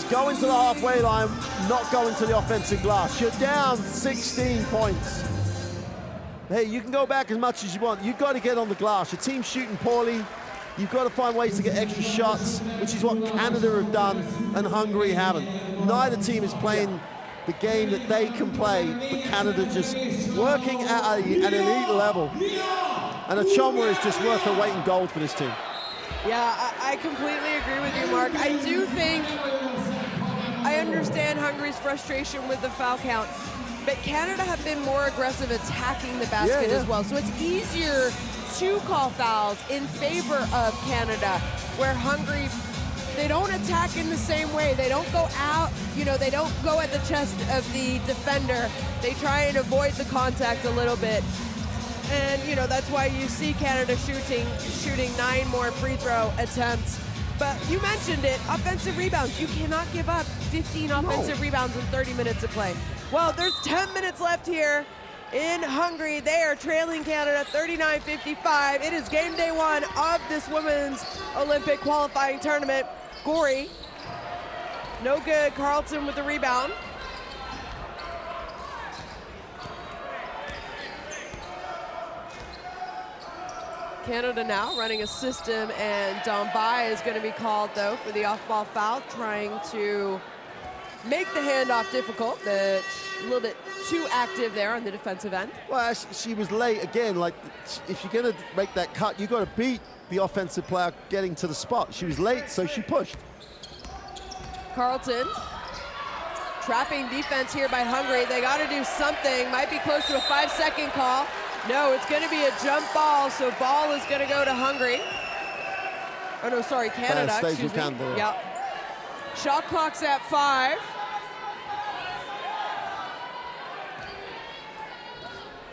going to the halfway line, not going to the offensive glass. You're down 16 points. Hey, you can go back as much as you want. You've got to get on the glass. Your team's shooting poorly. You've got to find ways to get extra shots, which is what Canada have done and Hungary haven't. Neither team is playing the game that they can play, but Canada just working at an elite level. And Achomwa is just worth her weight in gold for this team. Yeah, I completely agree with you, Mark. I do think I understand Hungary's frustration with the foul count, but Canada have been more aggressive attacking the basket as well. So it's easier 2 call fouls in favor of Canada, where Hungary, they don't attack in the same way. They don't go out, you know, they don't go at the chest of the defender. They try and avoid the contact a little bit. And, you know, that's why you see Canada shooting 9 more free throw attempts. But you mentioned it, offensive rebounds. You cannot give up 15 offensive rebounds in 30 minutes of play. Well, there's 10 minutes left here in Hungary. They are trailing Canada 39-55. It is game day 1 of this women's Olympic qualifying tournament. Gorey, no good. Carlton with the rebound. Canada now running a system, and Dombai is going to be called, though, for the off-ball foul, trying to make the handoff difficult. A little bit too active there on the defensive end. Well, she was late again. Like, if you're going to make that cut, you've got to beat the offensive player getting to the spot. She was late, so she pushed. Carlton, trapping defense here by Hungary. They got to do something. Might be close to a 5-second call. No, it's going to be a jump ball, so ball is going to go to Hungary. Oh, no, sorry, Canada, excuse me. Yep. Shot clock's at 5.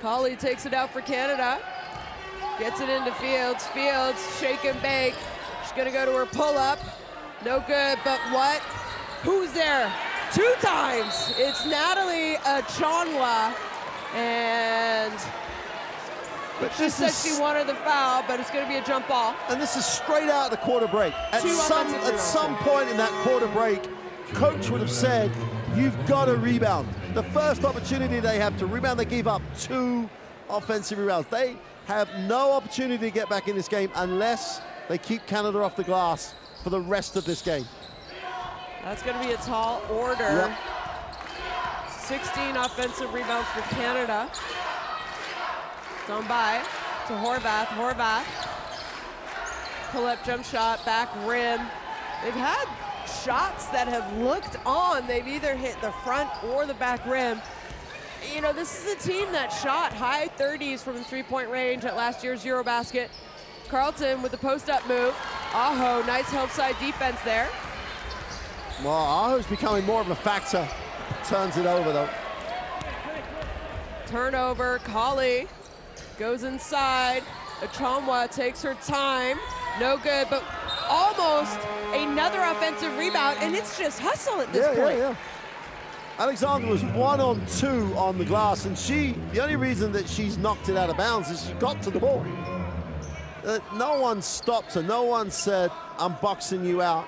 Colley takes it out for Canada. Gets it into Fields. Fields, shake and bake. She's going to go to her pull-up. No good, but what? Who's there? 2 times. It's Natalie Achonwa, and she said she wanted the foul, but it's going to be a jump ball. And this is straight out of the quarter break. At some point in that quarter break, coach would have said, you've got to rebound. The first opportunity they have to rebound, they give up 2 offensive rebounds. They have no opportunity to get back in this game unless they keep Canada off the glass for the rest of this game. That's going to be a tall order. Yep. 16 offensive rebounds for Canada. Dombai to Horvath. Horvath. Pull-up jump shot, back rim. They've had shots that have looked on. They've either hit the front or the back rim. You know, this is a team that shot high 30s from the 3-point range at last year's Eurobasket. Carlton with the post-up move. Aho, nice help side defense there. Well, Aho's becoming more of a factor. Turns it over, though. Turnover, Colley goes inside. Achonwa takes her time. No good, but almost another offensive rebound, and it's just hustle at this point. Yeah. Alexander was 1-on-2 on the glass, and the only reason that she's knocked it out of bounds is she got to the ball. No one stopped her. No one said, I'm boxing you out.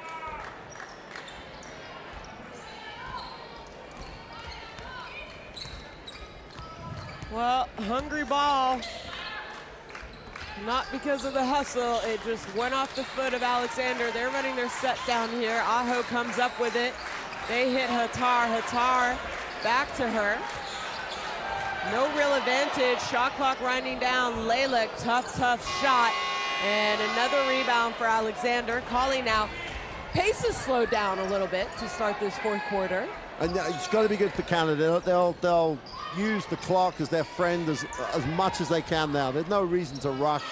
Well, Hungry ball. Not because of the hustle. It just went off the foot of Alexander. They're running their set down here. Aho comes up with it. They hit Hatar. Hatar back to her. No real advantage. Shot clock winding down. Leylik, tough shot. And another rebound for Alexander. Colley now. Pace has slowed down a little bit to start this 4th quarter. And it's got to be good for Canada. They'll use the clock as their friend as much as they can now. There's no reason to rush.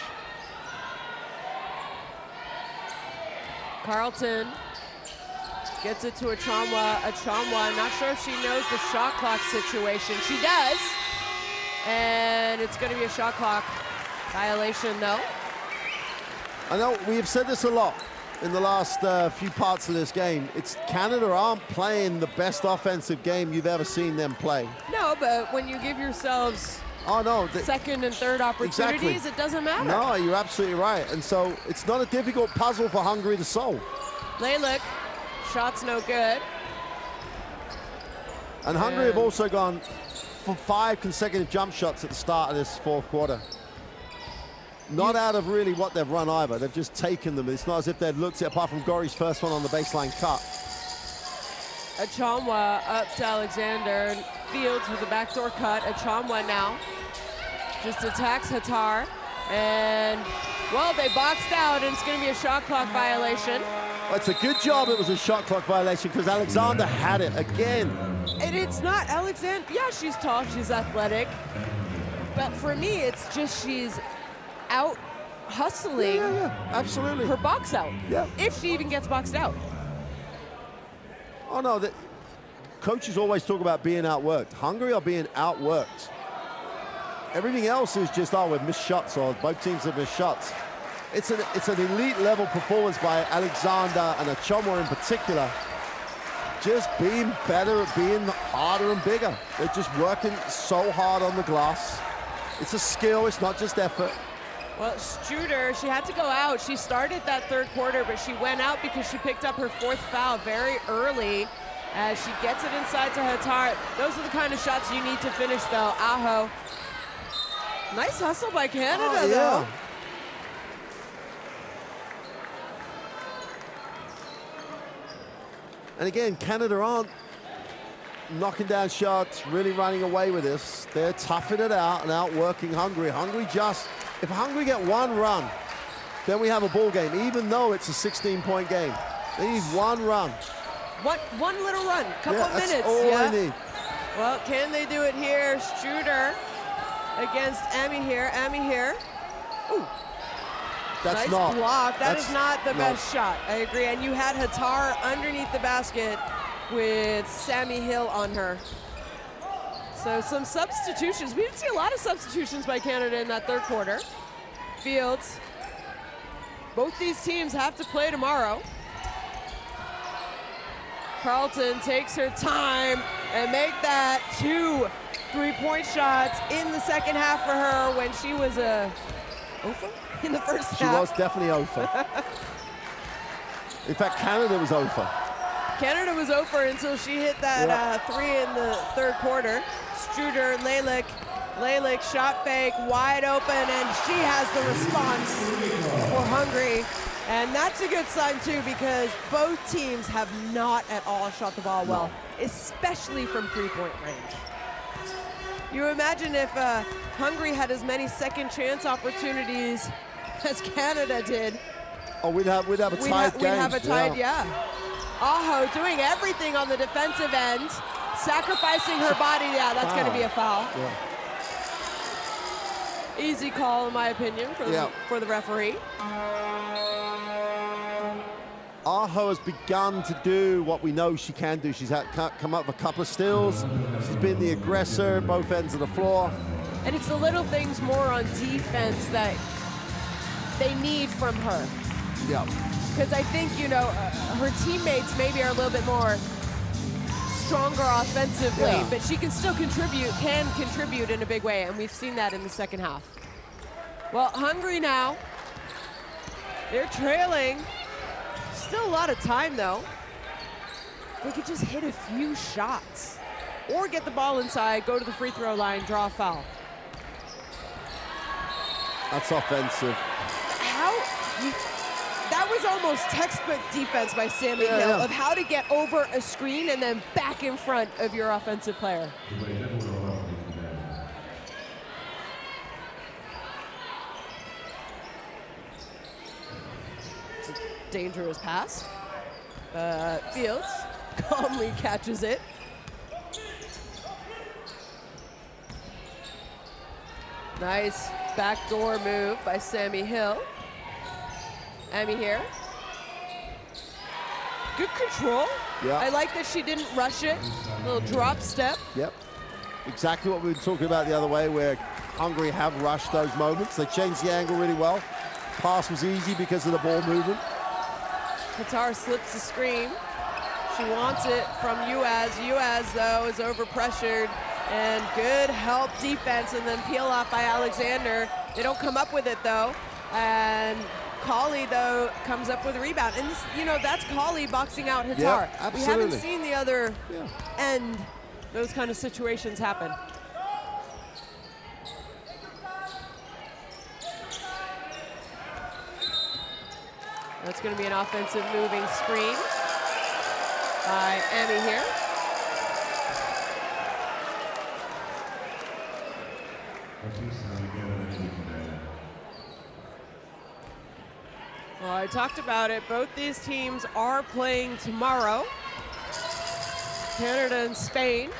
Carlton gets it to Achonwa. Achonwa, not sure if she knows the shot clock situation. She does. And it's going to be a shot clock violation, though. I know we have said this a lot in the last few parts of this game. It's Canada aren't playing the best offensive game you've ever seen them play. No, but when you give yourselves second and third opportunities, it doesn't matter. No, you're absolutely right. And so it's not a difficult puzzle for Hungary to solve. Leylik, shot's no good. And Hungary have also gone for 5 consecutive jump shots at the start of this 4th quarter. Not out of really what they've run either. They've just taken them. It's not as if they've looked at, apart from Gorey's first one on the baseline cut. Achonwa up to Alexander. Fields with the backdoor cut. Achonwa now just attacks Hatar. And, well, they boxed out, and it's going to be a shot clock violation. Well, it's a good job it was a shot clock violation because Alexander had it again. And it's not Alexander. Yeah, she's tall. She's athletic. But for me, it's just she's out hustling absolutely her box out. Yeah. If she even gets boxed out. Oh no, coaches always talk about being outworked. Hungary are being outworked. Everything else is just, oh, we've missed shots, or both teams have missed shots. It's an elite level performance by Alexander and Achomwa in particular. Just being better at being harder and bigger. They're just working so hard on the glass. It's a skill, it's not just effort. Well, Struder, she had to go out. She started that third quarter, but she went out because she picked up her 4th foul very early as she gets it inside to Hatar. Those are the kind of shots you need to finish, though. Aho. Nice hustle by Canada, though. And again, Canada aren't knocking down shots, really running away with this. They're toughing it out and outworking Hungary. If Hungary get one run, then we have a ball game, even though it's a 16-point game. They need one run. One little run, couple of minutes. That's all they need. Well, can they do it here? Struder against Amy here. Ooh. That's nice block. That is not the best shot. I agree. And you had Hatar underneath the basket with Sammy Hill on her. So some substitutions. We didn't see a lot of substitutions by Canada in that third quarter. Fields. Both these teams have to play tomorrow. Carlton takes her time and make that 2 3-point shots in the second half for her when she was Ofa in the first half. She was definitely Ofa. In fact, Canada was Ofa. Canada was Ofa until she hit that 3 in the third quarter. Struder, Lalick shot fake, wide open, and she has the response for Hungary. And that's a good sign too, because both teams have not at all shot the ball well, especially from 3-point range. You imagine if Hungary had as many second chance opportunities as Canada did. Oh, we'd have a tied game. We'd have a tied, Aho doing everything on the defensive end, sacrificing her body. Yeah, that's going to be a foul. Easy call, in my opinion, for the referee. Aho has begun to do what we know she can do. She's come up with a couple of steals. She's been the aggressor, both ends of the floor. And it's the little things more on defense that they need from her. Yeah. Because I think, her teammates maybe are a little bit more stronger offensively, but she can still contribute in a big way, and we've seen that in the second half. Well, Hungary now, they're trailing. Still a lot of time, though. They could just hit a few shots or get the ball inside, go to the free throw line, draw a foul. That's offensive. That was almost textbook defense by Sammy Hill of how to get over a screen and then back in front of your offensive player. It's a dangerous pass. Fields calmly catches it. Nice backdoor move by Sammy Hill. Amy here. Good control. Yeah. I like that she didn't rush it. A little drop step. Yep. Exactly what we were talking about the other way, where Hungary have rushed those moments. They changed the angle really well. Pass was easy because of the ball movement. Hatar slips the screen. She wants it from Uaz. Uaz, though, is over-pressured. And good help defense, and then peel off by Alexander. They don't come up with it, though. And Colley, though, comes up with a rebound. And, this, that's Colley boxing out Hatar. Yeah, absolutely. We haven't seen the other end those kind of situations happen. That's going to be an offensive moving screen by Amy here. Well, I talked about it. Both these teams are playing tomorrow. Canada and Spain.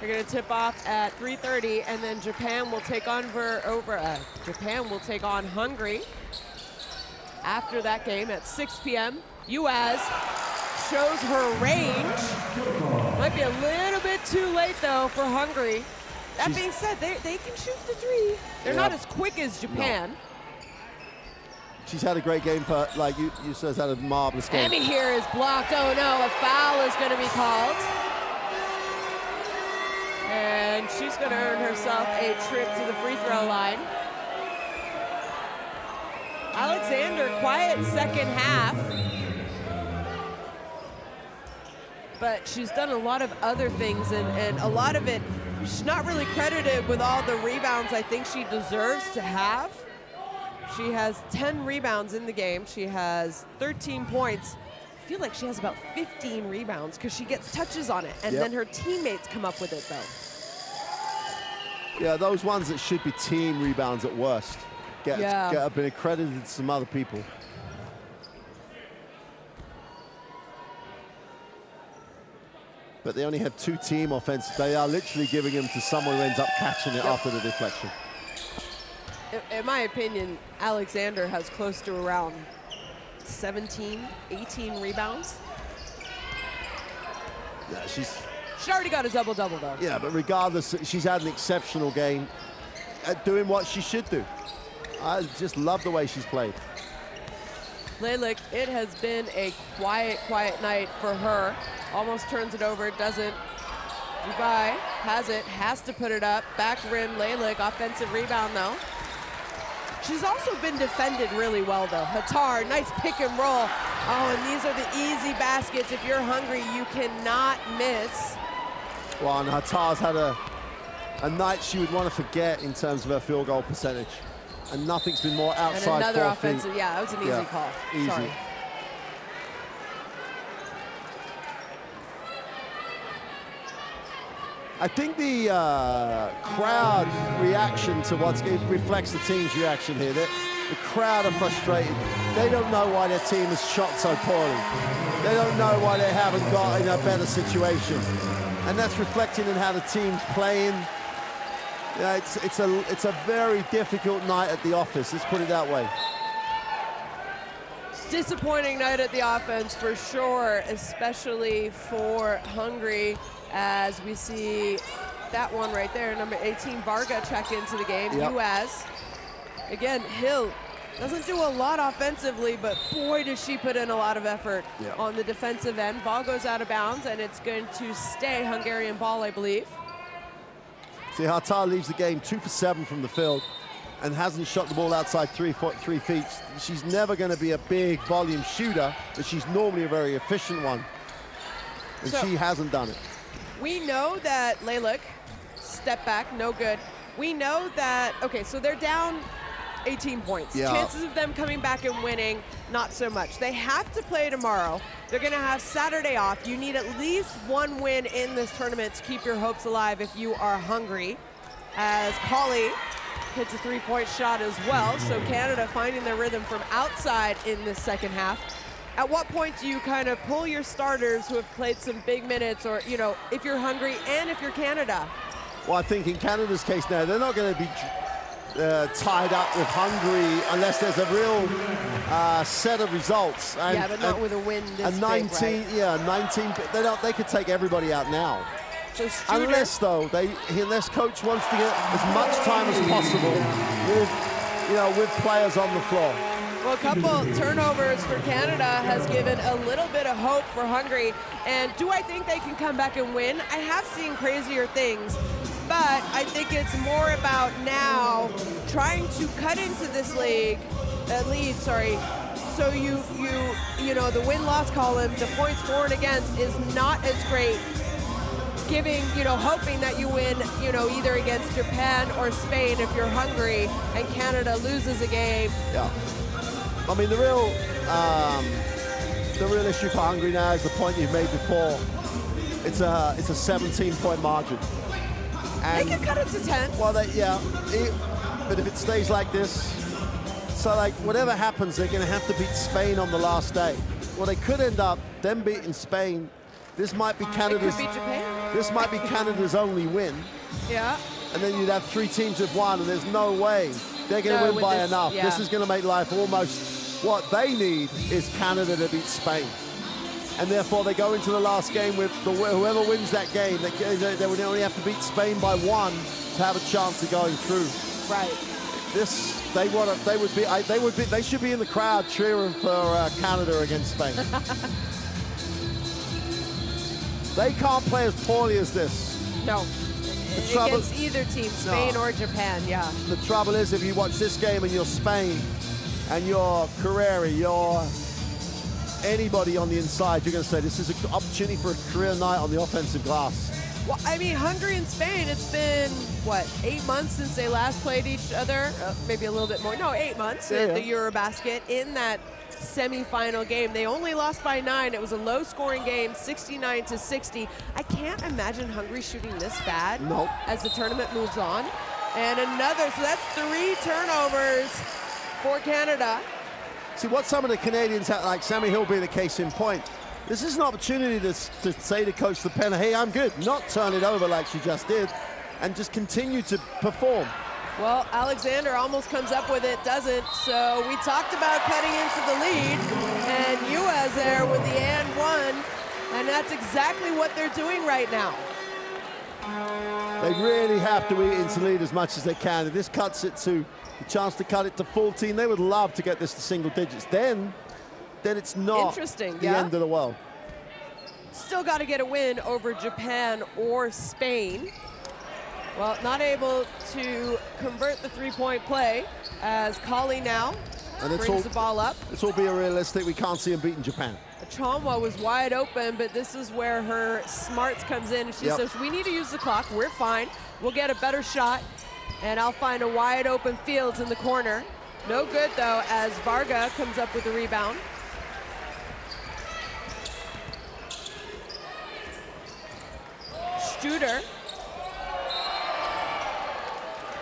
They're going to tip off at 3:30, and then Japan will take on Hungary after that game at 6 p.m. U.S. shows her range. Might be a little bit too late, though, for Hungary. That being said, they can shoot the three. They're not as quick as Japan. No. She's had a great game for, like you said, had a marvelous game. Emmy here is blocked. Oh no, a foul is going to be called. And she's going to earn herself a trip to the free throw line. Alexander, quiet second half. But she's done a lot of other things, and a lot of it, she's not really credited with all the rebounds I think she deserves to have. She has 10 rebounds in the game. She has 13 points. I feel like she has about 15 rebounds because she gets touches on it, and then her teammates come up with it, though. Yeah, those ones that should be team rebounds at worst have been accredited to some other people. But they only have 2 team offenses. They are literally giving them to someone who ends up catching it after the deflection. In my opinion, Alexander has close to around 17, 18 rebounds. Yeah, she's already got a double-double, though. Yeah, but regardless, she's had an exceptional game at doing what she should do. I just love the way she's played. Leylik, it has been a quiet night for her. Almost turns it over, doesn't. Dubai has it, has to put it up. Back rim, Leylik, offensive rebound, though. She's also been defended really well, though. Hatar, nice pick and roll. Oh, and these are the easy baskets. If you're hungry, you cannot miss. Well, and Hatar's had a night she would want to forget in terms of her field goal percentage. And nothing's been more outside. And another offensive, yeah, that was an easy call. Easy. Sorry. I think the crowd reaction to it reflects the team's reaction here. The crowd are frustrated. They don't know why their team has shot so poorly. They don't know why they haven't got in a better situation. And that's reflecting in how the team's playing. Yeah, it's a very difficult night at the office, let's put it that way. Disappointing night at the offense for sure, especially for Hungary, as we see that one right there, number 18, Varga, check into the game. U.S. Again, Hill doesn't do a lot offensively, but boy, does she put in a lot of effort on the defensive end. Ball goes out of bounds, and it's going to stay Hungarian ball, I believe. See, Hatar leaves the game 2 for 7 from the field and hasn't shot the ball outside 3 feet. She's never going to be a big volume shooter, but she's normally a very efficient one. And she hasn't done it. We know that Leylik, step back, no good. We know that, okay, so they're down 18 points. Chances of them coming back and winning, not so much. They have to play tomorrow. They're going to have Saturday off. You need at least one win in this tournament to keep your hopes alive if you are hungry. As Colley hits a three-point shot as well. So Canada finding their rhythm from outside in the second half. At what point do you kind of pull your starters who have played some big minutes, or, you know, if you're Hungary and if you're Canada? Well, I think in Canada's case now, they're not going to be tied up with Hungary unless there's a real set of results. And, but not with a win this 19, big, right? 19. They could take everybody out now. So unless coach wants to get as much time as possible with players on the floor. Well, a couple turnovers for Canada has given a little bit of hope for Hungary. And do I think they can come back and win? I have seen crazier things, but I think it's more about now trying to cut into this lead, so you know, the win-loss column, the points for and against is not as great. Hoping that you win, either against Japan or Spain if you're Hungary, and Canada loses a game. Yeah. I mean, the real issue for Hungary now is the point you've made before. It's a 17-point margin. And they can cut it to 10. Well, but if it stays like this, so whatever happens, they're going to have to beat Spain on the last day. Well, they could end up them beating Spain. This might be Canada's. They could beat Japan. This might be Canada's only win. Yeah. And then you'd have 3 teams with 1, and there's no way they're going to win by enough. Yeah. This is going to make life almost what they need is Canada to beat Spain. And therefore, they go into the last game with whoever wins that game. They would only have to beat Spain by 1 to have a chance of going through. Right. They should be in the crowd cheering for Canada against Spain. They can't play as poorly as this. No. Against either team, Spain or Japan, yeah. The trouble is, if you watch this game and you're Spain and you're Carrera, you're anybody on the inside, you're going to say this is an opportunity for a career night on the offensive glass. Well, I mean, Hungary and Spain, it's been, what, 8 months since they last played each other? Maybe a little bit more. No, 8 months at the Eurobasket. In that semi-final game, they only lost by 9. It was a low-scoring game, 69-60. I can't imagine Hungary shooting this bad as the tournament moves on. And another, so that's 3 turnovers for Canada. See, what some of the Canadians have, like Sammy Hill being the case in point, this is an opportunity to say to Coach LePena, hey, I'm good, not turn it over like she just did, and just continue to perform. Well, Alexander almost comes up with it, doesn't. So we talked about cutting into the lead, and Uez there with the and 1, and that's exactly what they're doing right now. They really have to eat into lead as much as they can. If this cuts it to the chance to cut it to 14, they would love to get this to single digits. Then it's not the end of the world. Still got to get a win over Japan or Spain. Well, not able to convert the 3-point play as Kali now brings the ball up. It's all being realistic. We can't see him beating Japan. Chomwa was wide open, but this is where her smarts comes in. She says, we need to use the clock. We're fine. We'll get a better shot, and I'll find a wide open Fields in the corner. No good, though, as Varga comes up with the rebound. Studer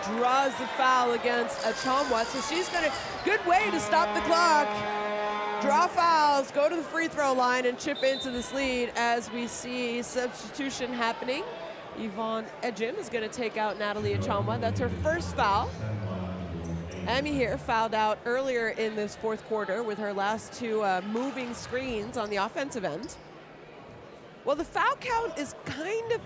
draws the foul against Achomwa, so she's got a good way to stop the clock. Draw fouls, go to the free throw line, and chip into this lead as we see substitution happening. Yvonne Edgin is going to take out Natalie Achomwa. That's her first foul. Amy here fouled out earlier in this 4th quarter with her last 2 moving screens on the offensive end. Well, the foul count is kind of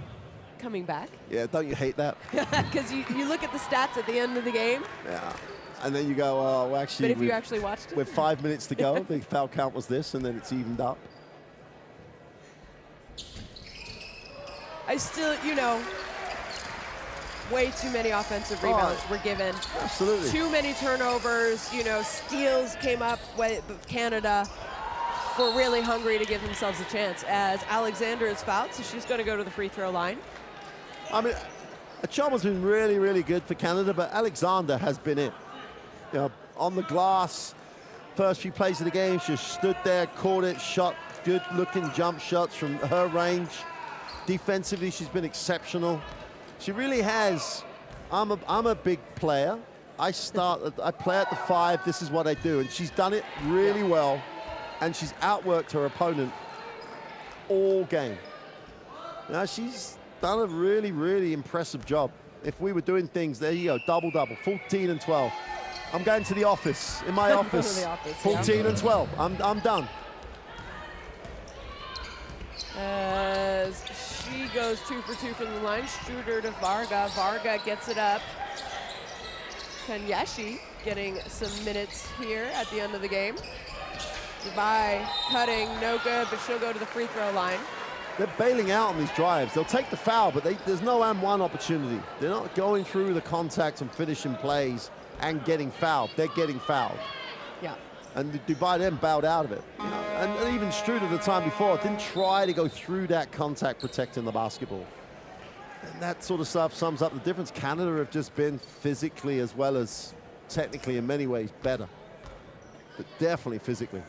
coming back. Yeah, don't you hate that? Because you look at the stats at the end of the game. Yeah. And then you go, oh, well, actually, but if you actually watched it, with 5 minutes to go, the foul count was this, and then it's evened up. I still, way too many offensive rebounds were given. Absolutely. Too many turnovers, steals came up with Canada for really Hungary to give themselves a chance, as Alexander is fouled, so she's going to go to the free throw line. I mean, Achomwa's been really, really good for Canada, but Alexander has been it. On the glass, first few plays of the game, she stood there, caught it, shot good-looking jump shots from her range. Defensively, she's been exceptional. She really has. I'm a big player. I play at the 5. This is what I do, and she's done it really well, and she's outworked her opponent all game. Now she's done a really, really impressive job. If we were doing things, there you go, double-double, 14 and 12. I'm going to the office, in my office. 14 and 12, I'm done. As she goes 2 for 2 from the line, Studer to Varga. Varga gets it up. Kanyeshi getting some minutes here at the end of the game. Dubai cutting, no good, but she'll go to the free throw line. They're bailing out on these drives. They'll take the foul, but there's no and 1 opportunity. They're not going through the contact and finishing plays and getting fouled. They're getting fouled. Yeah. And Dubai then bowed out of it. And even Struder the time before didn't try to go through that contact protecting the basketball. And that sort of stuff sums up the difference. Canada have just been physically as well as technically in many ways better. But definitely physically.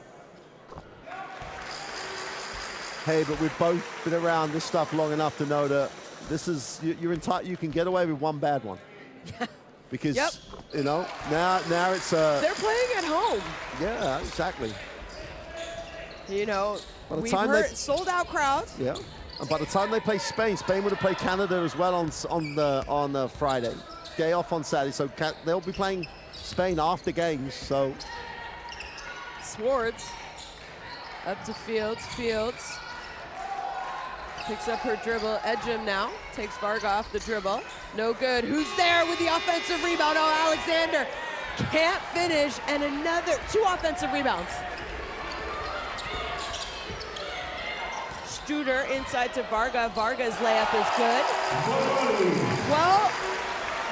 Hey, but we've both been around this stuff long enough to know that this is, you can get away with one bad one. Because, now it's... They're playing at home. Yeah, exactly. We've heard sold-out crowds. Yeah. And by the time they play Spain, Spain would have played Canada as well on Friday. Day off on Saturday, so they'll be playing Spain after games. So Swartz up to Fields. Fields picks up her dribble. Edgem now takes Varga off the dribble. No good. Who's there with the offensive rebound? Oh, Alexander can't finish, and another 2 offensive rebounds. Studer inside to Varga. Varga's layup is good. Well,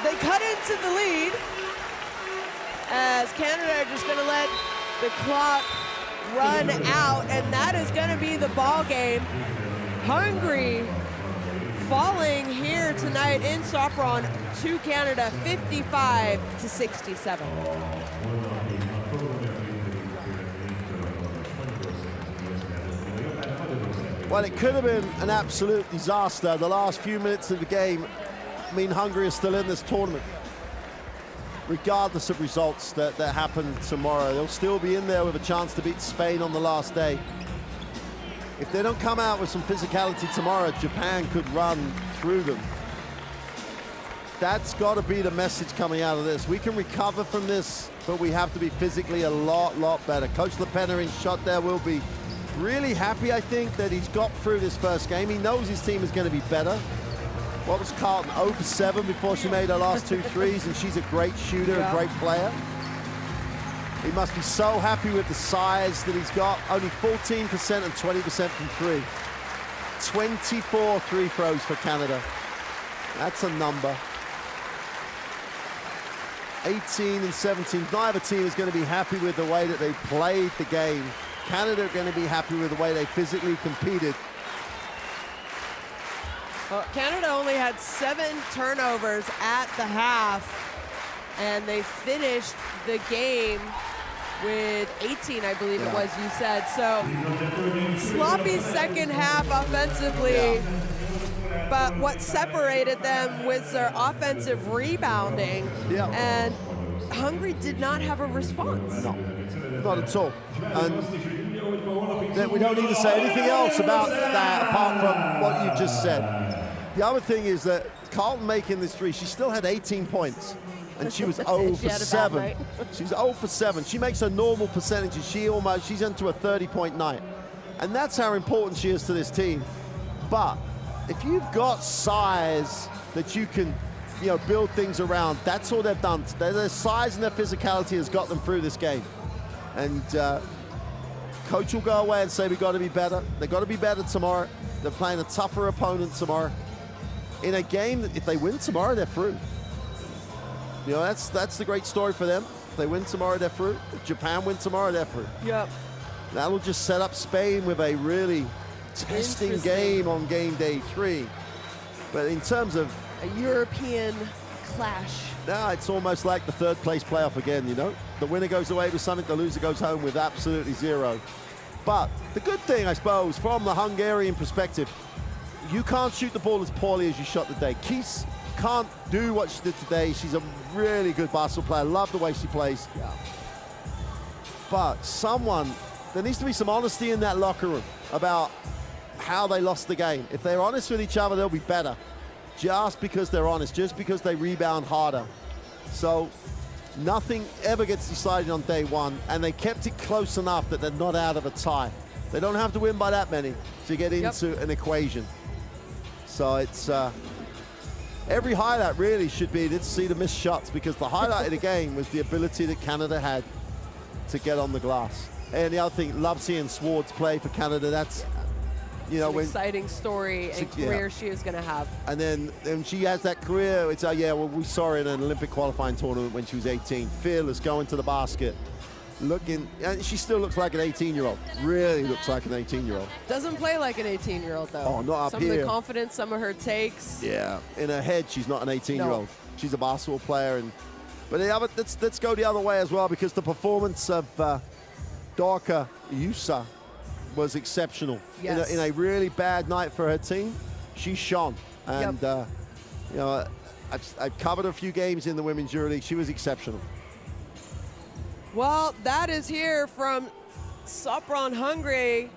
they cut into the lead as Canada are just going to let the clock run out, and that is going to be the ball game. Hungary falling here tonight in Sopron to Canada, 55-67. Well, it could have been an absolute disaster. The last few minutes of the game mean Hungary is still in this tournament. Regardless of results that happen tomorrow, they'll still be in there with a chance to beat Spain on the last day. If they don't come out with some physicality tomorrow, Japan could run through them. That's got to be the message coming out of this. We can recover from this, but we have to be physically a lot better. Coach Lepenerin's shot there will be really happy, I think, that he's got through this first game. He knows his team is going to be better. What was Carlton, 0 for 7 before she made her last 2 threes, and she's a great shooter, a great player. He must be so happy with the size that he's got. Only 14% and 20% from 3. 24 free throws for Canada. That's a number. 18 and 17. Neither team is going to be happy with the way that they played the game. Canada are going to be happy with the way they physically competed. Well, Canada only had 7 turnovers at the half, and they finished the game with 18, I believe it was, you said. So sloppy second half offensively, but what separated them was their offensive rebounding, and Hungary did not have a response. No, not at all. And we don't need to say anything else about that apart from what you just said. The other thing is that Carlton making this 3, she still had 18 points, and she was 0 for 7. She's 0 for 7. She makes her normal percentages. She's into a 30-point night, and that's how important she is to this team. But if you've got size that you can, build things around, that's all they've done. Their size and their physicality has got them through this game. And coach will go away and say, we've got to be better. They've got to be better tomorrow. They're playing a tougher opponent tomorrow. In a game that if they win tomorrow, they're through. That's the great story for them. If they win tomorrow, they're through. If Japan win tomorrow, they're through. Yep. That'll just set up Spain with a really testing game on game day 3. But in terms of a European clash. No, it's almost like the 3rd place playoff again, The winner goes away with something, the loser goes home with absolutely 0. But the good thing, I suppose, from the Hungarian perspective, you can't shoot the ball as poorly as you shot today. Keese can't do what she did today. She's a really good basketball player. Love the way she plays. Yeah. But there needs to be some honesty in that locker room about how they lost the game. If they're honest with each other, they'll be better. Just because they're honest, just because they rebound harder. So nothing ever gets decided on day 1, and they kept it close enough that they're not out of a tie. They don't have to win by that many to get into an equation. So it's every highlight really should be to see the missed shots, because the highlight of the game was the ability that Canada had to get on the glass. And the other thing, love seeing Swartz play for Canada. That's an exciting story and career she is going to have. And then she has that career. It's we saw her in an Olympic qualifying tournament when she was 18. Fearless, going to the basket, and she still looks like an 18-year-old. Really looks like an 18-year-old. Doesn't play like an 18-year-old though. Oh, not up some here. Some of the confidence, some of her takes. Yeah, in her head, she's not an 18-year-old. No. She's a basketball player. But let's go the other way as well, because the performance of Dorka Yusa was exceptional. Yes. In a really bad night for her team, she shone. And I've covered a few games in the Women's EuroLeague. She was exceptional. Well, that is here from Sopron, Hungary.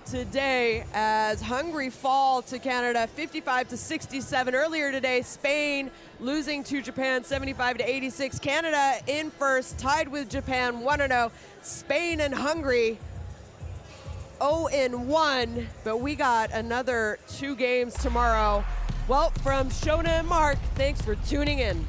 today as Hungary fall to Canada 55-67. Earlier today, Spain losing to Japan 75-86. Canada in first, tied with Japan 1-0. Spain and Hungary 0-1, but we got another 2 games tomorrow. Well, from Shona and Mark, thanks for tuning in.